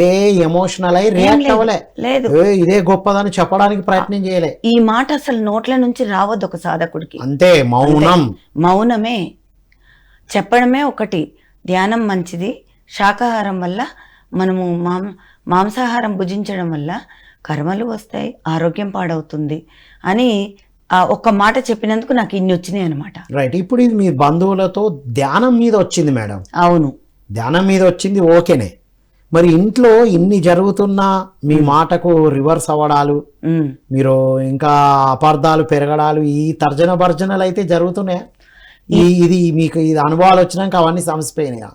ఏ ఎమోషనల్ అయి రియాక్ట్ అవ్వలే, లేదు, ఇదే గొప్పదని చెప్పడానికి ప్రయత్నం చేయలే. ఈ మాట అసలు నోట్ల నుంచి రావద్దు ఒక సాధకుడికి. అంతే, మౌనం. మౌనమే చెప్పడమే ఒకటి. ధ్యానం మంచిది. శాకాహారం వల్ల మనము మాంసాహారం భుజించడం వల్ల కర్మలు వస్తాయి, ఆరోగ్యం పాడవుతుంది అని ఒక్క మాట చెప్పినందుకు నాకు ఇన్ని వచ్చినాయి అనమాట. రైట్. ఇప్పుడు ఇది మీ బంధువులతో ధ్యానం మీద వచ్చింది మేడం. అవును, ధ్యానం మీద వచ్చింది, ఓకేనే. మరి ఇంట్లో ఇన్ని జరుగుతున్నా మీ మాటకు రివర్స్ అవ్వడాలు, మీరు ఇంకా అపార్థాలు పెరగడాలు, ఈ తర్జన భర్జనలు అయితే జరుగుతున్నాయా? ఇది మీకు ఇది అనుభవాలు వచ్చినాక అవన్నీ సమసిపోయినాయా?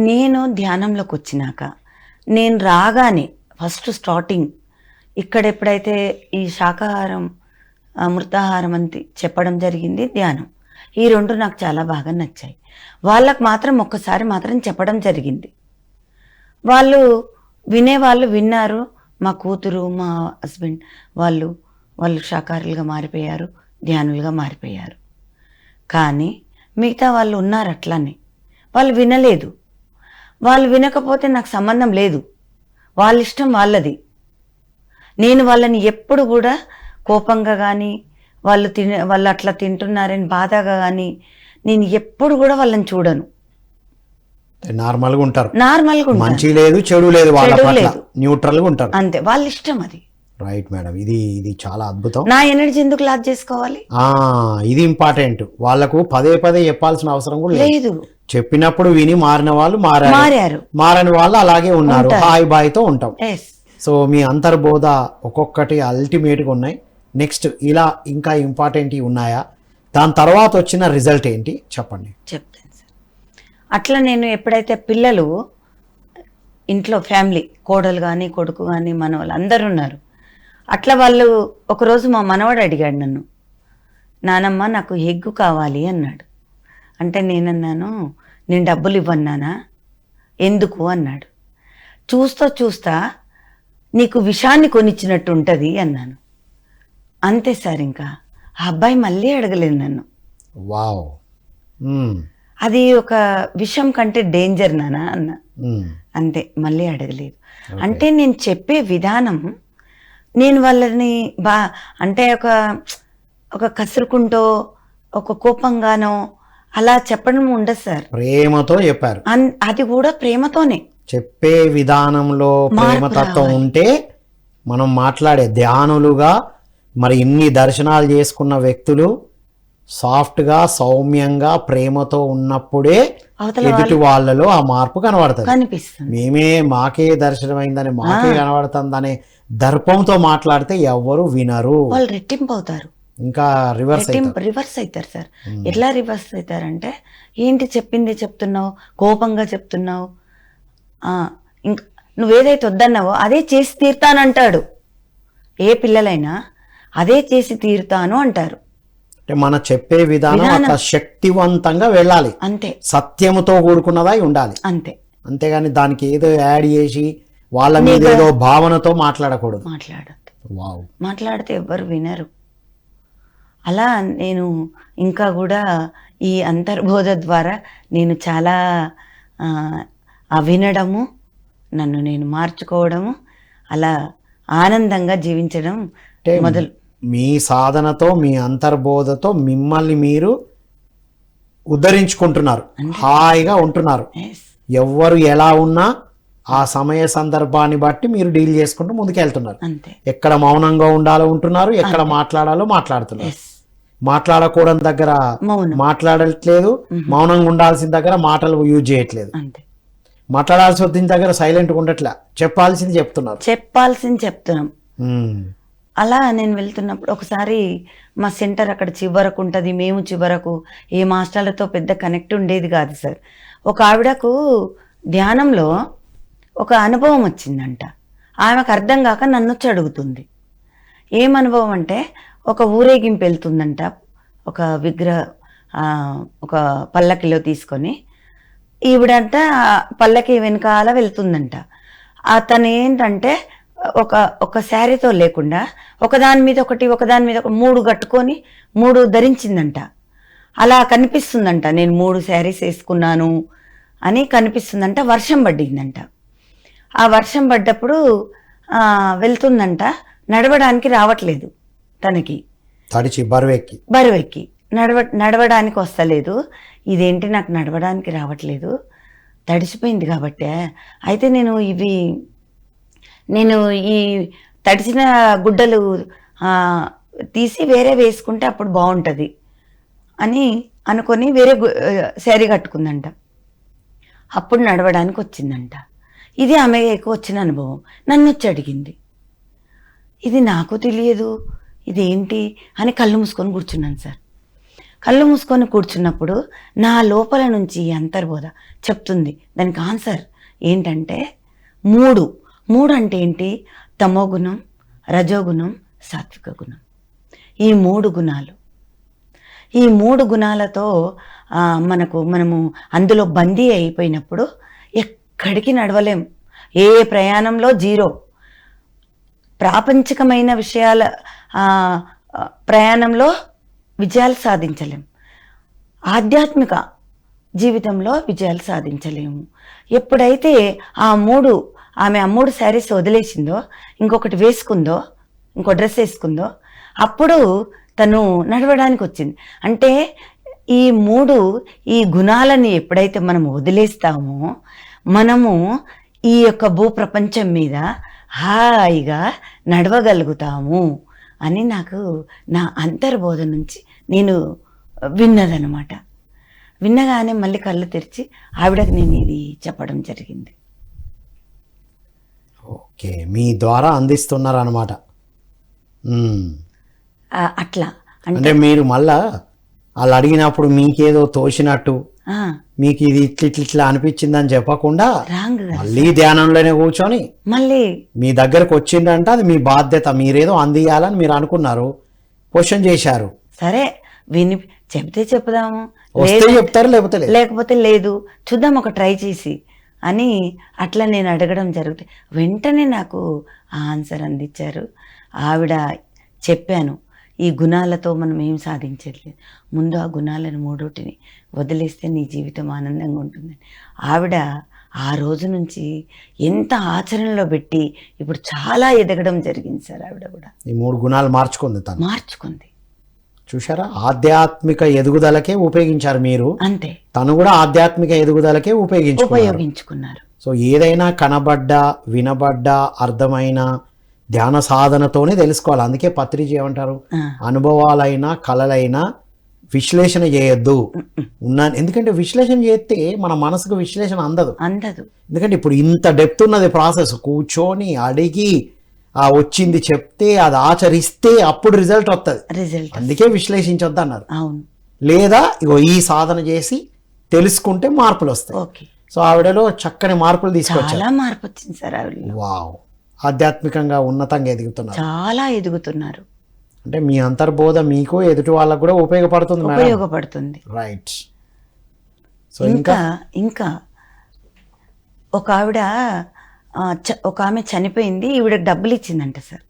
నేను ధ్యానంలోకి వచ్చినాక, నేను రాగానే ఫస్ట్ స్టార్టింగ్ ఇక్కడ ఎప్పుడైతే ఈ శాకాహారం అమృతాహారం అని చెప్పడం జరిగింది, ధ్యానం, ఈ రెండు నాకు చాలా బాగా నచ్చాయి. వాళ్ళకు మాత్రం ఒక్కసారి మాత్రం చెప్పడం జరిగింది. వాళ్ళు వినేవాళ్ళు విన్నారు. మా కూతురు, మా హస్బెండ్ వాళ్ళు శాకాహారులుగా మారిపోయారు, ధ్యానులుగా మారిపోయారు. కానీ మిగతా వాళ్ళు ఉన్నారు అట్లానే, వాళ్ళు వినలేదు. వాళ్ళు వినకపోతే నాకు సంబంధం లేదు, వాళ్ళ ఇష్టం వాళ్ళది. నేను వాళ్ళని ఎప్పుడు కూడా కోపంగా కానీ వాళ్ళు అట్లా తింటున్నారని బాధగా కానీ నేను ఎప్పుడు కూడా వాళ్ళని చూడను. నార్మల్గా ఉంటారు, మంచి ఉంటారు, లేదు చెడు లేదు, వాళ్ళ పట్ల న్యూట్రల్ గా ఉంటారు. అంతే, వాళ్ళ ఇష్టం అది. రైట్ మేడం, ఇది చాలా అద్భుతం. నా ఎనర్జీ ఎందుకు లాస్ చేసుకోవాలి? ఇది ఇంపార్టెంట్. వాళ్ళకు పదే పదే చెప్పాల్సిన అవసరం కూడా లేదు. చెప్పినప్పుడు విని మారిన వాళ్ళు మారారు, మారని వాళ్ళు అలాగే ఉన్నారు. హాయ్ బాయ్తో ఉంటాం. సో మీ అంతర్బోధ ఒక్కొక్కటి అల్టిమేట్గా ఉన్నాయి. నెక్స్ట్ ఇలా ఇంకా ఇంపార్టెంట్ ఉన్నాయా? దాని తర్వాత వచ్చిన రిజల్ట్ ఏంటి చెప్పండి. చెప్తాను సార్. అట్లా నేను ఎప్పుడైతే పిల్లలు ఇంట్లో ఫ్యామిలీ, కోడలు కానీ కొడుకు కానీ మనవాళ్ళు అందరూ ఉన్నారు. అట్లా వాళ్ళు ఒకరోజు మా మనవాడు అడిగాడు నన్ను, నానమ్మ నాకు ఎగ్గు కావాలి అన్నాడు. అంటే నేనన్నాను, నేను డబ్బులు ఇవ్వన్నానా, ఎందుకు అన్నాడు. చూస్తా నీకు విషాన్ని కొనిచ్చినట్టు ఉంటుంది అన్నాను. అంతే సార్, ఇంకా ఆ అబ్బాయి మళ్ళీ అడగలేదు నన్ను. వావ్, అది ఒక విషం కంటే డేంజర్ నానా అన్న. అంతే, మళ్ళీ అడగలేదు. అంటే నేను చెప్పే విధానం, నేను వాళ్ళని అంటే ఒక కసురుకుంటో ఒక కోపంగానో అలా చెప్పడం ఉండదు సార్. ప్రేమతో చెప్పారు. అది కూడా ప్రేమతోనే చెప్పే విధానంలో ప్రేమతత్వం ఉంటే మనం మాట్లాడే ధ్యానులుగా మరి ఇన్ని దర్శనాలు చేసుకున్న వ్యక్తులు సాఫ్ట్గా సౌమ్యంగా ప్రేమతో ఉన్నప్పుడే ఎదుటి వాళ్ళలో ఆ మార్పు కనిపిస్తుంది. మాకే దర్శనమైందని, మాకే కనబడుతుందనే దర్పంతో మాట్లాడితే ఎవరు వినరు, వాళ్ళు రెట్టింపు అవుతారు, ఇంకా రివర్స్ అవుతారు సార్. ఎట్లా రివర్స్ అవుతారంటే, ఏంటి చెప్పింది చెప్తున్నావు, కోపంగా చెప్తున్నావు, ఇంకా నువ్వేదైతే వద్దన్నావో అదే చేసి తీరుతానంటాడు. ఏ పిల్లలైనా అదే చేసి తీరుతాను అంటారు. మన చెప్పే విధానం అంత శక్తివంతంగా వెళ్ళాలి, అంతే, సత్యముతో కూడుకున్నదై ఉండాలి, అంతే. అంతేగాని దానికి ఏదో యాడ్ చేసి వాళ్ళ మీద ఏదో భావనతో మాట్లాడకూడదు. మాట్లాడితే ఎవ్వరు వినరు. అలా నేను ఇంకా కూడా ఈ అంతర్బోధ ద్వారా నేను చాలా వినడము, నన్ను నేను మార్చుకోవడము, అలా ఆనందంగా జీవించడం మొదలు. మీ సాధనతో, మీ అంతర్బోధతో మిమ్మల్ని మీరు ఉద్ధరించుకుంటున్నారు, హాయిగా ఉంటున్నారు. ఎవ్వరు ఎలా ఉన్నా ఆ సమయ సందర్భాన్ని బట్టి మీరు డీల్ చేసుకుంటూ ముందుకెళ్తున్నారు. ఎక్కడ మౌనంగా ఉండాలో ఉంటున్నారు, ఎక్కడ మాట్లాడాలో మాట్లాడుతున్నారు. మాట్లాడకూడని దగ్గర మాట్లాడట్లేదు, మౌనంగా ఉండాల్సిన దగ్గర మాటలు యూజ్ చేయట్లేదు, మాట్లాడాల్సి వచ్చిన దగ్గర సైలెంట్గా ఉండట్లే, చెప్పాల్సింది చెప్తున్నాం. అలా నేను వెళ్తున్నప్పుడు ఒకసారి మా సెంటర్ అక్కడ చివరకు ఉంటుంది, మేము చివరకు, ఏ మాస్టర్లతో పెద్ద కనెక్ట్ ఉండేది కాదు సార్. ఒక ఆవిడకు ధ్యానంలో ఒక అనుభవం వచ్చిందంట. ఆమెకు అర్థం కాక నన్ను వచ్చి అడుగుతుంది. ఏం అనుభవం అంటే, ఒక ఊరేగింపు వెళ్తుందంట, ఒక ఒక పల్లకిలో తీసుకొని ఈవిడంట పల్లకి వెనకాల వెళ్తుందంట. తను ఏంటంటే ఒక శారీతో లేకుండా ఒకదాని మీద ఒకటి 3 కట్టుకొని 3 ధరించిందంట. అలా కనిపిస్తుందంట, నేను 3 శారీస్ వేసుకున్నాను అని కనిపిస్తుందంట. వర్షం పడిందంట. ఆ వర్షం పడ్డప్పుడు వెళ్తుందంట, నడవడానికి రావట్లేదు తనకి, తడిచి బరువెక్కి నడవడానికి వస్తలేదు. ఇదేంటి నాకు నడవడానికి రావట్లేదు, తడిసిపోయింది కాబట్టి. అయితే నేను ఈ తడిసిన గుడ్డలు తీసి వేరే వేసుకుంటే అప్పుడు బాగుంటుంది అని అనుకొని వేరే శారీ కట్టుకుందంట. అప్పుడు నడవడానికి వచ్చిందంట. ఇది ఆమె ఎక్కువ వచ్చిన అనుభవం. నన్ను వచ్చి అడిగింది, ఇది నాకు తెలియదు ఇదేంటి అని కళ్ళు మూసుకొని కూర్చున్నాను సార్. కళ్ళు మూసుకొని కూర్చున్నప్పుడు నా లోపల నుంచి అంతర్బోధ చెప్తుంది. దానికి ఆన్సర్ ఏంటంటే 3 అంటే ఏంటి? తమోగుణం, రజోగుణం, సాత్విక గుణం. ఈ 3 గుణాలు. ఈ 3 గుణాలతో మనము అందులో బందీ అయిపోయినప్పుడు ఎక్కడికి నడవలేం. ఏ ప్రయాణంలో జీరో. ప్రాపంచికమైన విషయాల ప్రయాణంలో విజయాలు సాధించలేం. ఆధ్యాత్మిక జీవితంలో విజయాలు సాధించలేము. ఎప్పుడైతే ఆమె 3 శారీస్ వదిలేసిందో, ఇంకొకటి వేసుకుందో, ఇంకో డ్రెస్ వేసుకుందో, అప్పుడు తను నడవడానికి వచ్చింది. అంటే ఈ గుణాలని ఎప్పుడైతే మనం వదిలేస్తామో మనము ఈ యొక్క భూప్రపంచం మీద హాయిగా నడవగలుగుతాము అని నాకు నా అంతర్బోధ నుంచి నేను విన్నదనమాట. విన్నగానే మళ్ళీ కళ్ళు తెరిచి ఆవిడకి నేను ఇది చెప్పడం జరిగింది. ఓకే, మీ ద్వారా అందిస్తున్నారు అన్నమాట. అట్లా అంటే మీరు మళ్ళా వాళ్ళు అడిగినప్పుడు మీకేదో తోచినట్టు, మీకు ఇది ఇట్లా అనిపించిందని చెప్పకుండా మళ్ళీ ధ్యానంలోనే కూర్చొని మళ్ళీ మీ దగ్గరకు వచ్చిందంటే అది మీ బాధ్యత, మీరేదో అందియాలని మీరు అనుకున్నారు, క్వశ్చన్ చేశారు. సరే చెప్తే చెప్దాము, వస్తే చెప్తారు, లేకపోతే లేదు, చూద్దాం ఒక ట్రై చేసి అని అట్లా నేను అడగడం జరుగుతుంది. వెంటనే నాకు ఆన్సర్ అందించారు. ఆవిడ చెప్పాను, ఈ గుణాలతో మనం ఏం సాధించట్లేదు, ముందు ఆ గుణాలను 3 వదిలేస్తే నీ జీవితం ఆనందంగా ఉంటుందని ఆవిడ ఆ రోజు నుంచి ఎంత ఆచరణలో పెట్టి ఇప్పుడు చాలా ఎదగడం జరిగింది సార్. ఆవిడ కూడా ఈ 3 గుణాలు మార్చుకుంది. చూసారా, ఆధ్యాత్మిక ఎదుగుదలకే ఉపయోగించారు మీరు. అంతే, తను కూడా ఆధ్యాత్మిక ఎదుగుదలకే ఉపయోగించుకున్నారు. సో ఏదైనా కనబడ్డా, వినబడ్డా, అర్థమైన ధ్యాన సాధనతోనే తెలుసుకోవాలి. అందుకే పత్రిజీ ఏమంటారు, అనుభవాలైనా కళలైనా విశ్లేషణ చేయొద్దు ఎందుకంటే విశ్లేషణ చేస్తే మన మనసుకు విశ్లేషణ అందదు. ఎందుకంటే ఇప్పుడు ఇంత డెప్త్ ఉన్నది ప్రాసెస్. కూర్చొని అడిగి వచ్చింది చెప్తే అది ఆచరిస్తే అప్పుడు రిజల్ట్ వస్తుంది. అందుకే విశ్లేషించొద్దు అన్నారు. లేదా ఈ సాధన చేసి తెలుసుకుంటే మార్పులు వస్తాయి. సో ఆవిడలో చక్కని మార్పులు తీసుకొచ్చారు. మార్పు వచ్చింది సార్ ఆవిడ. వావ్, ఆధ్యాత్మికంగా ఉన్నతంగా చాలా ఎదుగుతున్నారు. అంటే మీ అంతర్బోధ మీకు ఎదుటి వాళ్ళకు కూడా ఉపయోగపడుతుంది. రైట్. సో ఇంకా ఒక ఆమె చనిపోయింది, ఈవిడకి డబ్బులు ఇచ్చిందంట సార్.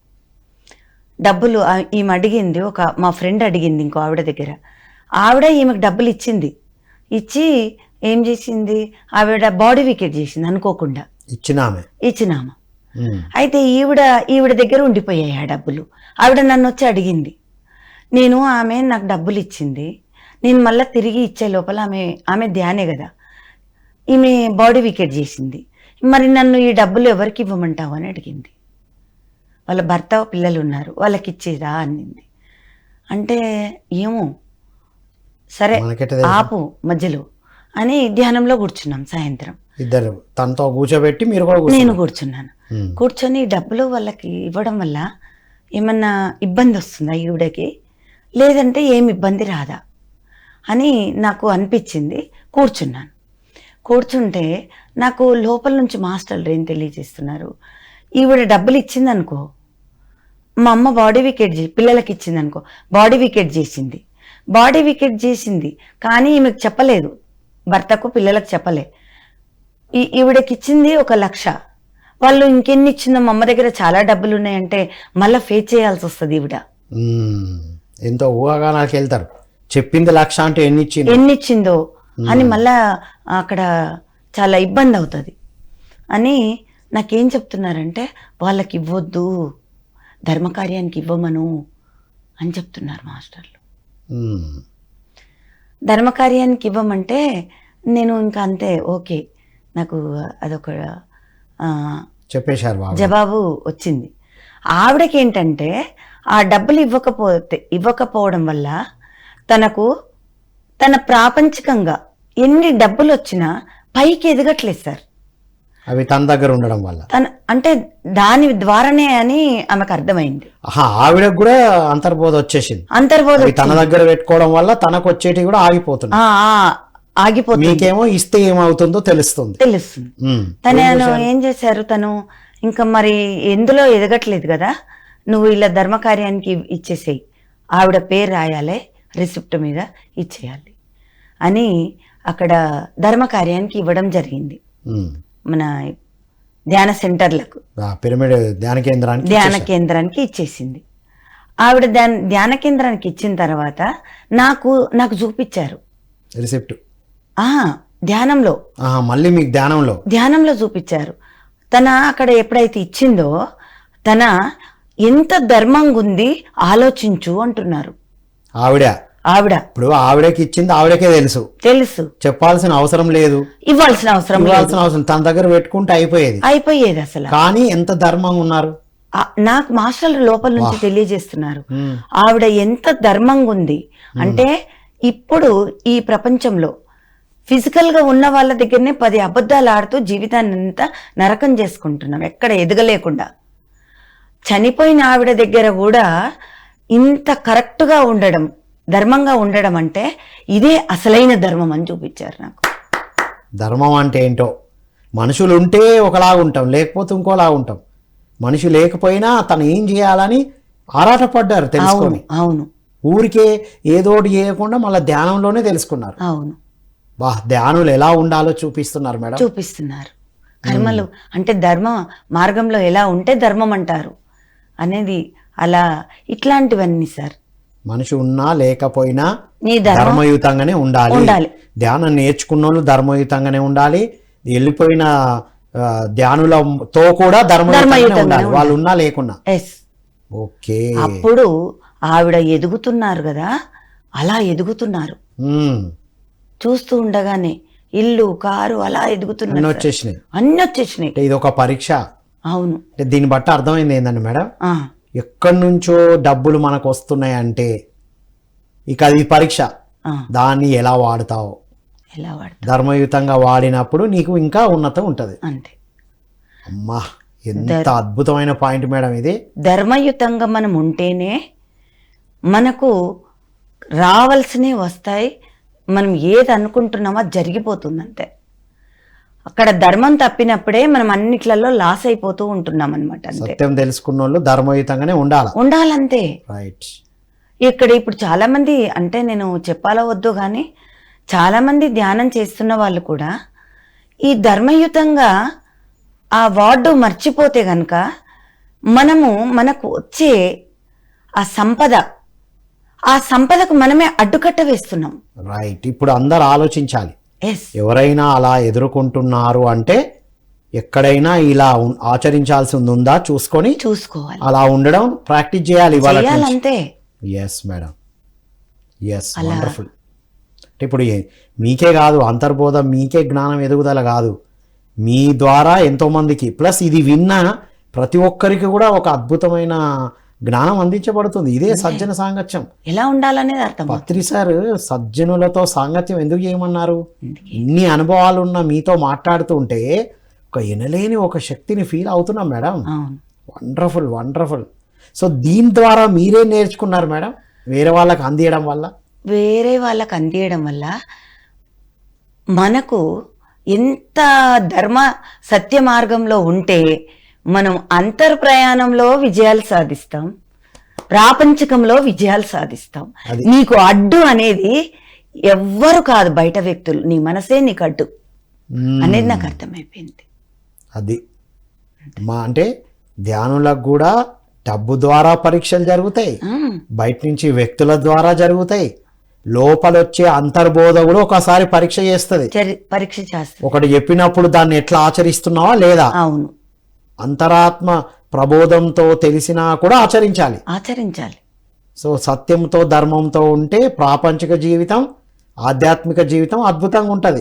డబ్బులు ఈమె అడిగింది, మా ఫ్రెండ్ అడిగింది ఇంకో ఆవిడ దగ్గర. ఆవిడ ఈమెకు డబ్బులు ఇచ్చి ఏం చేసింది, ఆవిడ బాడీ వికెట్ చేసింది అనుకోకుండా. ఇచ్చినామ అయితే ఈవిడ దగ్గర ఉండిపోయాయి ఆ డబ్బులు. ఆవిడ నన్ను వచ్చి అడిగింది, ఆమె నాకు డబ్బులు ఇచ్చింది, నేను మళ్ళీ తిరిగి ఇచ్చే లోపల ఆమె ధ్యానే కదా, ఈమె బాడీ వికెట్ చేసింది, మరి నన్ను ఈ డబ్బులు ఎవరికి ఇవ్వమంటావు అని అడిగింది. వాళ్ళ భర్త పిల్లలు ఉన్నారు, వాళ్ళకి ఇచ్చేదా అనింది. అంటే ఏమో సరే ఆపు మధ్యలో అని ధ్యానంలో కూర్చున్నాం. సాయంత్రం ఇద్దరు తనతో కూర్చోబెట్టి నేను కూర్చున్నాను. కూర్చొని డబ్బులు వాళ్ళకి ఇవ్వడం వల్ల ఏమన్నా ఇబ్బంది వస్తుందా ఈవిడకి, లేదంటే ఏమి ఇబ్బంది రాదా అని నాకు అనిపించింది. కూర్చుంటే నాకు లోపల నుంచి మాస్టర్లు ఏం తెలియజేస్తున్నారు, ఈవిడ డబ్బులు ఇచ్చిందనుకో, మా అమ్మ బాడీ వికెట్ పిల్లలకి ఇచ్చిందనుకో, బాడీ వికెట్ చేసింది, బాడీ వికెట్ చేసింది, కానీ ఈమెకు చెప్పలేదు, భర్తకు పిల్లలకు చెప్పలే. ఈవిడకి ఇచ్చింది 1,00,000, వాళ్ళు ఇంకెన్ని ఇచ్చిందో, మా అమ్మ దగ్గర చాలా డబ్బులు ఉన్నాయంటే మళ్ళీ ఫేస్ చేయాల్సి వస్తుంది ఈవిడ. ఎంతో ఊహాగానాలకు వెళ్తారు, చెప్పింది 1,00,000 అంటే ఎన్ని ఇచ్చిందో అని మళ్ళా అక్కడ చాలా ఇబ్బంది అవుతుంది అని నాకేం చెప్తున్నారంటే, వాళ్ళకి ఇవ్వద్దు, ధర్మకార్యానికి ఇవ్వమను అని చెప్తున్నారు మాస్టర్లు. ధర్మకార్యానికి ఇవ్వమంటే నేను ఇంకా అంతే, ఓకే, నాకు అదొక చెప్పేశారు జవాబు వచ్చింది. ఆవిడకి ఏంటంటే ఆ డబ్బులు ఇవ్వకపోవడం వల్ల తన ప్రాపంచికంగా ఎన్ని డబ్బులు వచ్చినా పైకి ఎదగట్లేదు సార్. అవి తన దగ్గర ఉండడం వల్ల, అంటే దాని ద్వారానే అని ఆమెకు అర్థమైంది. ఆవిడకు కూడా అంతర్బోధ వచ్చేసింది. తన దగ్గర పెట్టుకోవడం వల్ల తనకు వచ్చేటి కూడా ఆగిపోతుంది. మీకేమో ఇస్తే ఏమవుతుందో తెలుస్తుంది. తను ఏం చేశారు, తను ఇంకా మరి ఎందులో ఎదగట్లేదు కదా, నువ్వు ఇలా ధర్మకార్యానికి ఇచ్చేసేయి, ఆవిడ పేరు రాయాలి రిసిప్ట్ మీద ఇచ్చేయాలి అని అక్కడ ధర్మకార్యానికి ఇవ్వడం జరిగింది. మన ధ్యాన సెంటర్లకు, పిరమిడ్ ధ్యాన కేంద్రానికి ఇచ్చేసింది. ఆవిడ ధ్యాన కేంద్రానికి ఇచ్చిన తర్వాత నాకు చూపించారు రిసిప్ట్. ధ్యానంలో, మళ్ళీ మీకు ధ్యానంలో చూపించారు. తన అక్కడ ఎప్పుడైతే ఇచ్చిందో, తన ఎంత ధర్మంగా ఉంది ఆలోచించు అంటున్నారు. ఆవిడ ఇప్పుడు ఆవిడకి ఇచ్చింది ఆవిడకే తెలుసు, చెప్పాల్సిన అవసరం లేదు, ఇవ్వాల్సిన అవసరం తన దగ్గర పెట్టుకుంటే అయిపోయేది అసలు. కానీ ఎంత ధర్మంగా ఉన్నారు, నాకు మాస్టర్లు లోపల నుంచి తెలియజేస్తున్నారు. ఆవిడ ఎంత ధర్మంగా ఉంది అంటే, ఇప్పుడు ఈ ప్రపంచంలో ఫిజికల్ గా ఉన్న వాళ్ళ దగ్గరనే 10 అబద్ధాలు ఆడుతూ జీవితాన్ని అంతా నరకం చేసుకుంటున్నాం, ఎక్కడ ఎదగలేకుండా. చనిపోయిన ఆవిడ దగ్గర కూడా ఇంత కరెక్ట్గా ఉండడం, ధర్మంగా ఉండడం అంటే ఇదే అసలైన ధర్మం అని చూపించారు నాకు. ధర్మం అంటే ఏంటో, మనుషులు ఉంటే ఒకలాగా ఉంటాం, లేకపోతే ఇంకోలా ఉంటాం. మనిషి లేకపోయినా తను ఏం చేయాలని ఆరాటపడ్డారు తెలుసుకొని. అవును, ఊరికే ఏదోటి చేయకుండా మళ్ళీ ధ్యానంలోనే తెలుసుకున్నారు. అవును, ధ్యానులు ఎలా ఉండాలో చూపిస్తున్నారు మేడం. చూపిస్తున్నారు. కర్మలు అంటే ధర్మ మార్గంలో ఎలా ఉంటే ధర్మం అంటారు అనేది, అలా ఇట్లాంటివన్నీ సార్. మనిషి ఉన్నా లేకపోయినా ధర్మయుతంగానే ఉండాలి. ధ్యానం నేర్చుకున్న వాళ్ళు ధర్మయుతంగానే ఉండాలి, వెళ్ళిపోయిన ధ్యానులతో కూడా ధర్మయుతంగానే ఉండాలి, వాళ్ళు ఉన్నా లేకున్నా. ఓకే, అప్పుడు ఆవిడ ఎదుగుతున్నారు కదా, అలా ఎదుగుతున్నారు. చూస్తూ ఉండగానే ఇల్లు, కారు అలా ఎదుగుతున్నారు, అన్ని వచ్చేసినాయి. ఇది ఒక పరీక్ష. అవును, దీన్ని బట్టి అర్థమైంది ఏంటండి మేడం, ఎక్కడి నుంచో డబ్బులు మనకు వస్తున్నాయి అంటే ఇక అది పరీక్ష. దాన్ని ఎలా వాడతావు, ధర్మయుతంగా వాడినప్పుడు నీకు ఇంకా ఉన్నతం ఉంటది. అంతే. అమ్మా, ఎంత అద్భుతమైన పాయింట్ మేడం ఇది. ధర్మయుతంగా మనం ఉంటేనే మనకు రావాల్సినవి వస్తాయి, మనం ఏది అనుకుంటున్నామో జరిగిపోతుంది. అంతే. అక్కడ ధర్మం తప్పినప్పుడే మనం అన్నిట్లలో లాస్ అయిపోతూ ఉంటున్నాం అనమాట. సత్యం తెలుసుకున్న వాళ్ళు ధర్మయుతంగానే ఉండాలంతే. రైట్. ఇప్పుడు చాలా మంది, అంటే నేను చెప్పాలో వద్దు కానీ, చాలా మంది ధ్యానం చేస్తున్న వాళ్ళు కూడా ఈ ధర్మయుతంగా ఆ వార్డు మర్చిపోతే గనక మనకు వచ్చే ఆ సంపదకు మనమే అడ్డుకట్ట వేస్తున్నాం. రైట్. ఇప్పుడు అందరు ఆలోచించాలి, ఎవరైనా అలా ఎదుర్కొంటున్నారు అంటే ఎక్కడైనా ఇలా ఆచరించాల్సి ఉందా చూసుకోవాలి, అలా ఉండడం ప్రాక్టీస్ చేయాలి అంతే. Yes madam, yes, wonderful. ఇప్పుడు మీకే కాదు అంతర్బోధ, మీకే జ్ఞానం ఎదుగుదల కాదు, మీ ద్వారా ఎంతో మందికి, ప్లస్ ఇది విన్న ప్రతి ఒక్కరికి కూడా ఒక అద్భుతమైన జ్ఞానం అందించబడుతుంది. ఇదే సజ్జన సాంగత్యం ఎలా ఉండాలనేది అర్థం. పత్రి సార్ సజ్జనులతో సాంగత్యం ఎందుకు చేయమన్నారు? ఇన్ని అనుభవాలు ఉన్న మీతో మాట్లాడుతూ ఉంటే ఒక ఎనలేని ఒక శక్తిని ఫీల్ అవుతున్నాం మేడం. Wonderful, wonderful. సో దీని ద్వారా మీరే నేర్చుకున్నారు మేడం, వేరే వాళ్ళకి అందియడం వల్ల మనకు ఎంత ధర్మ సత్య మార్గంలో ఉంటే మనం అంతర్ప్రయాణంలో విజయాలు సాధిస్తాం, ప్రాపంచికంలో విజయాలు సాధిస్తావు. అది. నీకు అడ్డు అనేది ఎవ్వరు కాదు, బయట వ్యక్తులు, నీ మనసే నీకు అడ్డు అనేది నాకు అర్థమైపోయింది. అది అంటే ధ్యానులకు కూడా డబ్బు ద్వారా పరీక్షలు జరుగుతాయి, బయట నుంచి వ్యక్తుల ద్వారా జరుగుతాయి, లోపలొచ్చే అంతర్బోధ కూడా ఒకసారి పరీక్ష చేస్తుంది. పరీక్ష చేస్తుంది. ఒకటి చెప్పినప్పుడు దాన్ని ఎట్లా ఆచరిస్తున్నావా లేదా. అవును, అంతరాత్మ ప్రబోధంతో తెలిసినా కూడా ఆచరించాలి. సో సత్యంతో ధర్మంతో ఉంటే ప్రాపంచిక జీవితం, ఆధ్యాత్మిక జీవితం అద్భుతంగా ఉంటది.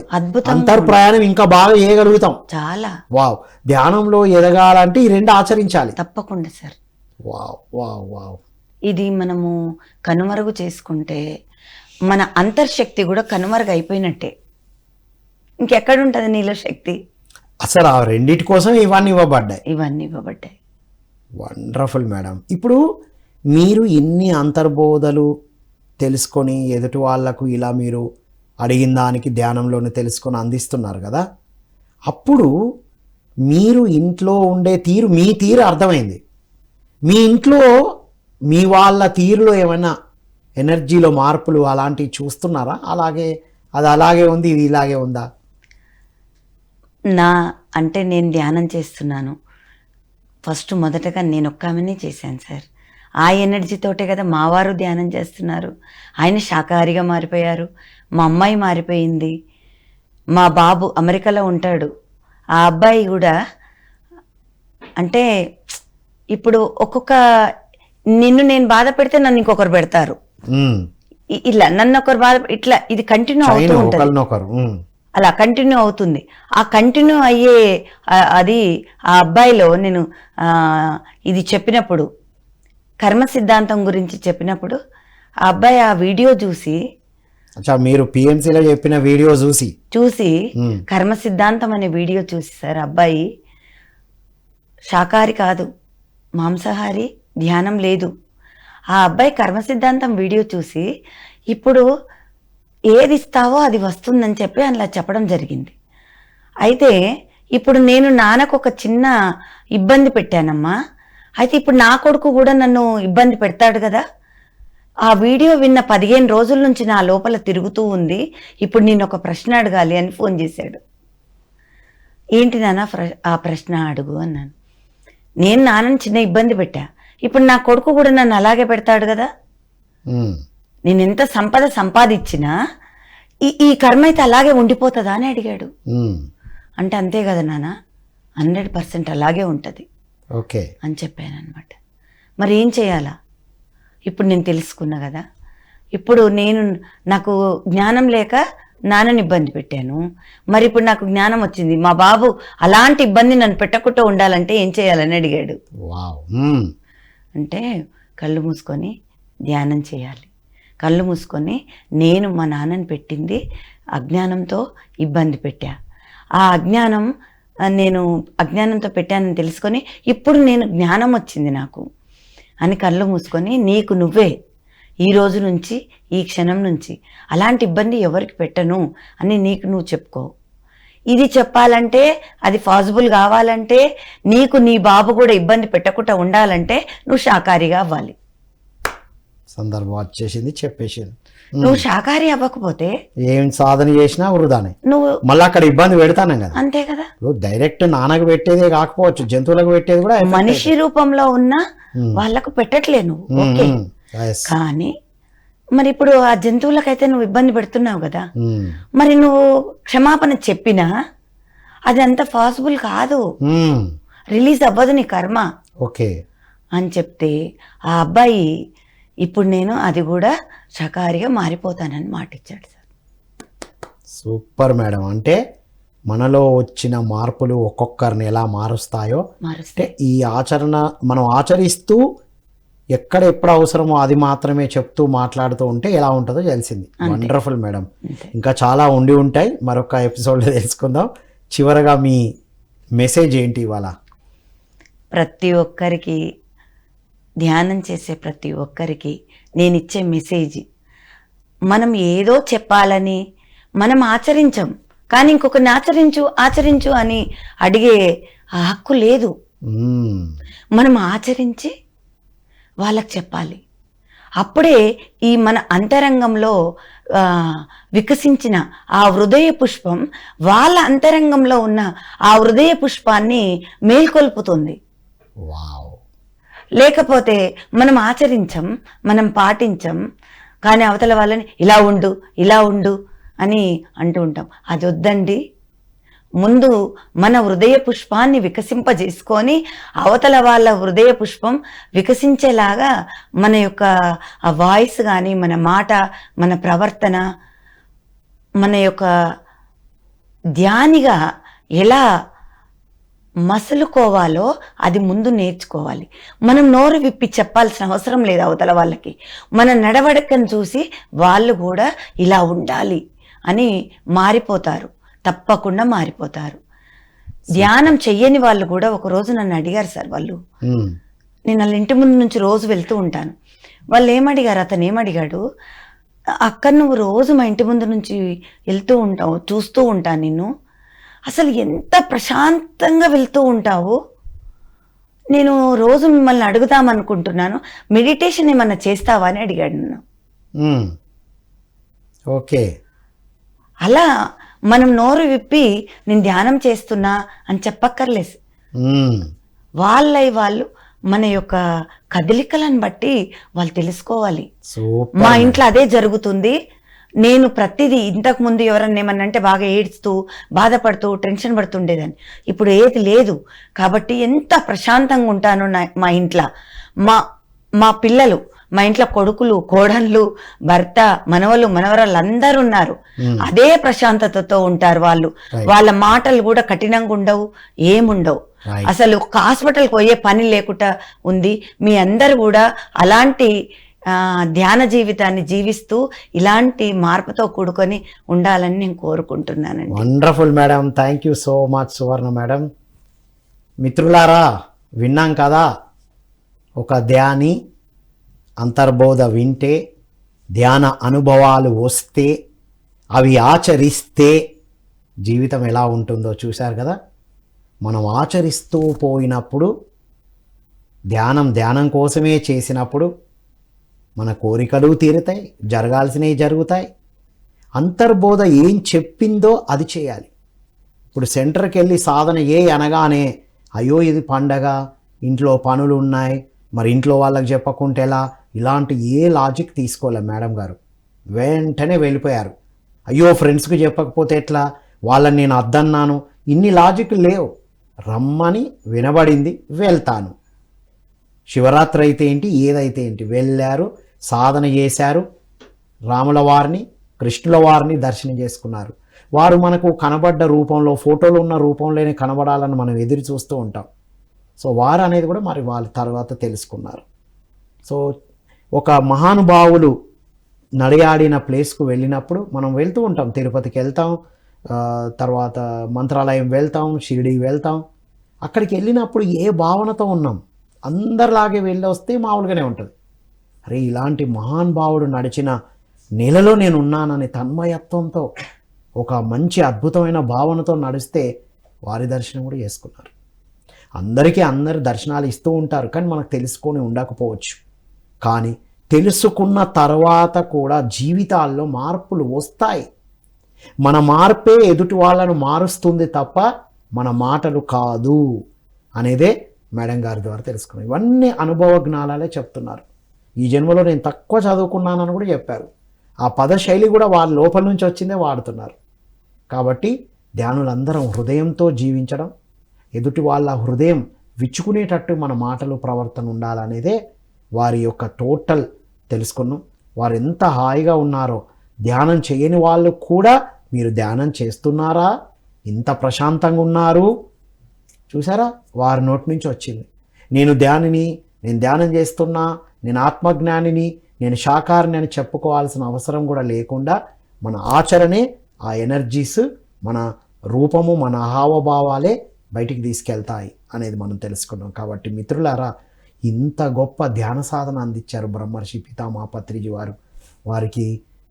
అంతర్ప్రయాణం ఇంకా బాగా చేయగలుగుతాం. చాలా. వావ్. ధ్యానంలో ఎదగాలంటే ఈ రెండు ఆచరించాలి. తప్పకుండా సార్. Wow wow wow. ఇది మనము కనుమరుగు చేసుకుంటే మన అంతర్శక్తి కూడా కనుమరుగు అయిపోయినట్టే. ఇంకెక్కడుంటది నీలో శక్తి? అసలు ఆ రెండిటి కోసం ఇవన్నీ ఇవ్వబడ్డాయి. Wonderful madam. ఇప్పుడు మీరు ఇన్ని అంతర్బోధలు తెలుసుకొని ఎదుటి వాళ్లకు ఇలా మీరు అడిగిన దానికి ధ్యానంలోనే తెలుసుకొని అందిస్తున్నారు కదా, అప్పుడు మీరు ఇంట్లో ఉండే తీరు, మీ తీరు అర్థమైంది. మీ ఇంట్లో మీ వాళ్ళ తీరులో ఏమైనా ఎనర్జీలో మార్పులు అలాంటివి చూస్తున్నారా? అది అలాగే ఉంది, ఇది ఇలాగే ఉందా? అంటే నేను ధ్యానం చేస్తున్నాను. ఫస్ట్ మొదటగా నేను ఒక్క ఆమెనే చేశాను సార్. ఆ ఎనర్జీతోటే కదా మా వారు ధ్యానం చేస్తున్నారు. ఆయన శాకాహారిగా మారిపోయారు, మా అమ్మాయి మారిపోయింది, మా బాబు అమెరికాలో ఉంటాడు, ఆ అబ్బాయి కూడా. అంటే ఇప్పుడు నిన్ను నేను బాధ పెడితే నన్ను ఇంకొకరు పెడతారు, ఇలా నన్ను ఒకరు బాధ, ఇట్లా ఇది కంటిన్యూ అవుతూ ఉంటుంది. అలా కంటిన్యూ అవుతుంది. ఆ కంటిన్యూ అయ్యే అది ఆ అబ్బాయిలో నేను ఇది చెప్పినప్పుడు, కర్మ సిద్ధాంతం గురించి చెప్పినప్పుడు, ఆ అబ్బాయి ఆ వీడియో చూసి, మీరు పిఎంసీలో చెప్పిన వీడియో చూసి కర్మ సిద్ధాంతం అనే వీడియో చూసి సార్, అబ్బాయి శాకాహారి కాదు, మాంసాహారి, ధ్యానం లేదు. ఆ అబ్బాయి కర్మ సిద్ధాంతం వీడియో చూసి ఇప్పుడు ఏది ఇస్తావో అది వస్తుందని చెప్పి అలా చెప్పడం జరిగింది. అయితే ఇప్పుడు నేను నాన్నకు ఒక చిన్న ఇబ్బంది పెట్టానమ్మా, అయితే ఇప్పుడు నా కొడుకు కూడా నన్ను ఇబ్బంది పెడతాడు కదా. ఆ వీడియో విన్న 15 రోజుల నుంచి నా లోపల తిరుగుతూ ఉంది. ఇప్పుడు నేను ఒక ప్రశ్న అడగాలి అని ఫోన్ చేశాడు. ఏంటి నాన్న ఆ ప్రశ్న అడుగు అన్నాను. నేను నాన్నని చిన్న ఇబ్బంది పెట్టా, ఇప్పుడు నా కొడుకు కూడా నన్ను అలాగే పెడతాడు కదా. నేను ఎంత సంపాదించినా ఈ కర్మ అయితే అలాగే ఉండిపోతుందా అని అడిగాడు. అంటే అంతే కదా నాన్న, 100% అలాగే ఉంటుంది అని చెప్పాను అనమాట. మరి ఏం చేయాలా? ఇప్పుడు నేను తెలుసుకున్నా కదా. ఇప్పుడు నాకు జ్ఞానం లేక నాన్నని ఇబ్బంది పెట్టాను, మరి ఇప్పుడు నాకు జ్ఞానం వచ్చింది, మా బాబు అలాంటి ఇబ్బంది నన్ను పెట్టకుండా ఉండాలంటే ఏం చేయాలని అడిగాడు. అంటే కళ్ళు మూసుకొని ధ్యానం చేయాలి. కళ్ళు మూసుకొని నేను మా నాన్నని పెట్టింది అజ్ఞానంతో ఇబ్బంది పెట్టా, ఆ నేను అజ్ఞానంతో పెట్టానని తెలుసుకొని ఇప్పుడు నేను జ్ఞానం వచ్చింది నాకు అని కళ్ళు మూసుకొని, నీకు నువ్వే ఈ రోజు నుంచి, ఈ క్షణం నుంచి అలాంటి ఇబ్బంది ఎవరికి పెట్టను అని నీకు నువ్వు చెప్పుకో. ఇది చెప్పాలంటే, అది పాసిబుల్ కావాలంటే, నీకు నీ బాబు కూడా ఇబ్బంది పెట్టకుండా ఉండాలంటే నువ్వు శాకాహారిగా అవ్వాలి. సందర్భం వచ్చేసింది, చెప్పేసింది. నువ్వు శాకాహారి అవ్వకపోతే ఏం సాధన చేసినా వృధానే. నువ్వు మళ్ళీ అక్కడ ఇబ్బంది పెడతానే కదా. అంతే కదా. డైరెక్ట్ నాన్నకు పెట్టేదే కాకపోవచ్చు, జంతువులకు పెట్టేది కూడా మనిషి రూపంలో ఉన్న వాళ్ళకు పెట్టట్లే నువ్వు, ఓకే. కానీ మరి ఇప్పుడు ఆ జంతువులకైతే నువ్వు ఇబ్బంది పెడుతున్నావు కదా, మరి నువ్వు క్షమాపణ చెప్పినా అది అంత పాసిబుల్ కాదు, రిలీజ్ అవ్వదు నీ కర్మ అని చెప్తే ఆ అబ్బాయి ఇప్పుడు నేను అది కూడా శాకాహారిగా మారిపోతానని మాట ఇచ్చాడు సార్. Super madam. అంటే మనలో వచ్చిన మార్పులు ఒక్కొక్కరిని ఎలా మారుస్తాయో, అంటే ఈ ఆచరణ మనం ఆచరిస్తూ ఎక్కడ ఎప్పుడు అవసరమో అది మాత్రమే చెప్తూ మాట్లాడుతూ ఉంటే ఎలా ఉంటుందో తెలిసింది. Wonderful madam. ఇంకా చాలా ఉండి ఉంటాయి, మరొక ఎపిసోడ్లో తెలుసుకుందాం. చివరగా మీ మెసేజ్ ఏంటి ఇవాళ? ప్రతి ఒక్కరికి, ధ్యానం చేసే ప్రతి ఒక్కరికి నేను ఇచ్చే మెసేజ్, మనం ఏదో చెప్పాలని మనం ఆచరించం, కానీ ఇంకొకరిని ఆచరించు అని అడిగే ఆ హక్కు లేదు. మనం ఆచరించి వాళ్ళకి చెప్పాలి. అప్పుడే ఈ మన అంతరంగంలో వికసించిన ఆ హృదయ పుష్పం వాళ్ళ అంతరంగంలో ఉన్న ఆ హృదయ పుష్పాన్ని మేల్కొల్పుతుంది. వావ్. లేకపోతే మనం ఆచరించం, మనం పాటించం, కానీ అవతల వాళ్ళని ఇలా ఉండు అని అంటూ ఉంటాం. అది వద్దండి. ముందు మన హృదయ పుష్పాన్ని వికసింపజేసుకొని అవతల వాళ్ళ హృదయ పుష్పం వికసించేలాగా మన యొక్క ఆ వాయిస్ కానీ, మన మాట, మన ప్రవర్తన, మన యొక్క ధ్యానిగా ఎలా మసులుకోవాలో అది ముందు నేర్చుకోవాలి. మనం నోరు విప్పి చెప్పాల్సిన అవసరం లేదు అవతల వాళ్ళకి. మన నడవడికను చూసి వాళ్ళు కూడా ఇలా ఉండాలి అని మారిపోతారు, తప్పకుండా మారిపోతారు. ధ్యానం చెయ్యని వాళ్ళు కూడా ఒకరోజు నన్ను అడిగారు సార్. వాళ్ళు నేను వాళ్ళ ఇంటి ముందు నుంచి రోజు వెళ్తూ ఉంటాను. వాళ్ళు ఏమడిగారు, అతను ఏమడిగాడు, అక్క నువ్వు రోజు మా ఇంటి ముందు నుంచి వెళ్తూ ఉంటావు, చూస్తూ ఉంటాను నిన్ను, అసలు ఎంత ప్రశాంతంగా వెళ్తూ ఉంటావు, నేను రోజు మిమ్మల్ని అడుగుదామనుకుంటున్నాను, మెడిటేషన్ ఏమన్నా చేస్తావా అని అడిగాడు నన్ను. ఓకే. అలా మనం నోరు విప్పి నేను ధ్యానం చేస్తున్నా అని చెప్పక్కర్లేదు. వాళ్ళు మన యొక్క కదలికలను బట్టి వాళ్ళు తెలుసుకోవాలి. మా ఇంట్లో అదే జరుగుతుంది. నేను ప్రతిదీ ఇంతకు ముందు ఎవరన్నా ఏమన్నంటే బాగా ఏడుస్తూ బాధపడుతూ టెన్షన్ పడుతుండేదాన్ని. ఇప్పుడు ఏది లేదు కాబట్టి ఎంత ప్రశాంతంగా ఉంటాను మా ఇంట్లో. మా పిల్లలు, మా ఇంట్లో కొడుకులు, కోడళ్ళు, భర్త, మనవలు, మనవరాళ్ళు అందరూ ఉన్నారు. అదే ప్రశాంతతతో ఉంటారు వాళ్ళు. వాళ్ళ మాటలు కూడా కఠినంగా ఉండవు, ఏముండవు. అసలు ఒక హాస్పిటల్కి పోయే పని లేకుండా ఉంది. మీ అందరు కూడా అలాంటి ధ్యాన జీవితాన్ని జీవిస్తూ ఇలాంటి మార్పుతో కూడుకొని ఉండాలని నేను కోరుకుంటున్నానండి. Wonderful madam, thank you so much Suvarna madam. మిత్రులారా, విన్నాం కదా, ఒక ధ్యాని అంతర్బోధ వింటే, ధ్యాన అనుభవాలు వస్తే, అవి ఆచరిస్తే జీవితం ఎలా ఉంటుందో చూశారు కదా. మనం ఆచరిస్తూ పోయినప్పుడు, ధ్యానం కోసమే చేసినప్పుడు మన కోరికలు తీరుతాయి, జరగాల్సినవి జరుగుతాయి. అంతర్బోధ ఏం చెప్పిందో అది చేయాలి. ఇప్పుడు సెంటర్కి వెళ్ళి సాధన అనగానే అయ్యో ఇది పండగ, ఇంట్లో పనులు ఉన్నాయి, మరి ఇంట్లో వాళ్ళకి చెప్పకుంటే ఎలా, ఇలాంటి ఏ లాజిక్ తీసుకోలే మేడం గారు. వెంటనే వెళ్ళిపోయారు. అయ్యో ఫ్రెండ్స్కి చెప్పకపోతే ఎట్లా, వాళ్ళని నేను అద్దన్నాను, ఇన్ని లాజిక్ లేవు. రమ్మని వినబడింది, వెళ్తాను. శివరాత్రి అయితే ఏంటి, ఏదైతే ఏంటి, వెళ్ళారు, సాధన చేశారు, రాముల వారిని, కృష్ణుల వారిని దర్శనం చేసుకున్నారు. వారు మనకు కనబడ్డ రూపంలో, ఫోటోలో ఉన్న రూపంలోనే కనబడాలని మనం ఎదురు చూస్తూ ఉంటాం. సో వారు అనేది కూడా మరి వాళ్ళ తర్వాత తెలుసుకున్నారు. సో ఒక మహానుభావులు నడియాడిన ప్లేస్కు వెళ్ళినప్పుడు మనం వెళ్తూ ఉంటాం. తిరుపతికి వెళ్తాం, తర్వాత మంత్రాలయం వెళ్తాం, షిరిడీకి వెళ్తాం. అక్కడికి వెళ్ళినప్పుడు ఏ భావనతో ఉన్నాం, అందరిలాగే వెళ్ళి వస్తే మామూలుగానే ఉంటుంది. అరే ఇలాంటి మహానుభావుడు నడిచిన నెలలో నేను ఉన్నానని తన్మయత్వంతో ఒక మంచి అద్భుతమైన భావనతో నడిస్తే వారి దర్శనం కూడా చేసుకున్నారు. అందరికీ అందరు దర్శనాలు ఇస్తూ ఉంటారు, కానీ మనకు తెలుసుకొని ఉండకపోవచ్చు. కానీ తెలుసుకున్న తర్వాత కూడా జీవితాల్లో మార్పులు వస్తాయి. మన మార్పే ఎదుటి వాళ్ళను మారుస్తుంది తప్ప మన మాటలు కాదు అనేదే మేడం గారి ద్వారా తెలుసుకున్నాం. ఇవన్నీ అనుభవ జ్ఞానాలే చెప్తున్నారు. ఈ జన్మలో నేను తక్కువ చదువుకున్నానని కూడా చెప్పారు. ఆ పదశైలి కూడా వాళ్ళ లోపల నుంచి వచ్చిందే వాడుతున్నారు. కాబట్టి ధ్యానులందరం హృదయంతో జీవించడం, ఎదుటి వాళ్ళ హృదయం విచ్చుకునేటట్టు మన మాటలు ప్రవర్తన ఉండాలనేదే వారి యొక్క టోటల్ తెలుసుకున్నాం. వారు ఎంత హాయిగా ఉన్నారో, ధ్యానం చేయని వాళ్ళు కూడా మీరు ధ్యానం చేస్తున్నారా, ఇంత ప్రశాంతంగా ఉన్నారు చూసారా, వారి నోటి నుంచి వచ్చింది. నేను ధ్యానం చేస్తున్నా, నేను ఆత్మజ్ఞానిని, నేను శాకాహారిని అని చెప్పుకోవాల్సిన అవసరం కూడా లేకుండా మన ఆచరణే ఆ ఎనర్జీస్, మన రూపము, మన హావభావాలే బయటికి తీసుకెళ్తాయి అనేది మనం తెలుసుకున్నాం. కాబట్టి మిత్రులారా, ఇంత గొప్ప ధ్యాన సాధన అందించారు బ్రహ్మర్షి పితామహ పత్రిజీ వారు. వారికి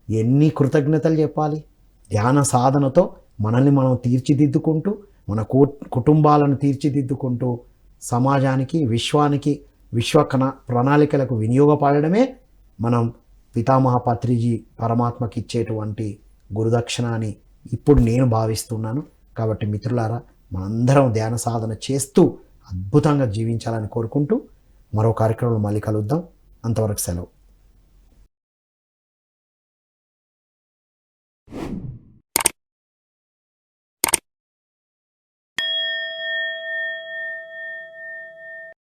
ఎన్ని కృతజ్ఞతలు చెప్పాలి. ధ్యాన సాధనతో మనల్ని మనం తీర్చిదిద్దుకుంటూ, మన కుటుంబాలను తీర్చిదిద్దుకుంటూ, సమాజానికి, విశ్వానికి ప్రణాళికలకు వినియోగపడడమే మనం పితామహ పత్రిజీ పరమాత్మకి ఇచ్చేటువంటి గురుదక్షిణ అని ఇప్పుడు నేను భావిస్తున్నాను. కాబట్టి మిత్రులారా, మనందరం ధ్యాన సాధన చేస్తూ అద్భుతంగా జీవించాలని కోరుకుంటూ మరో కార్యక్రమంలో మళ్ళీ కలుద్దాం. అంతవరకు సెలవు.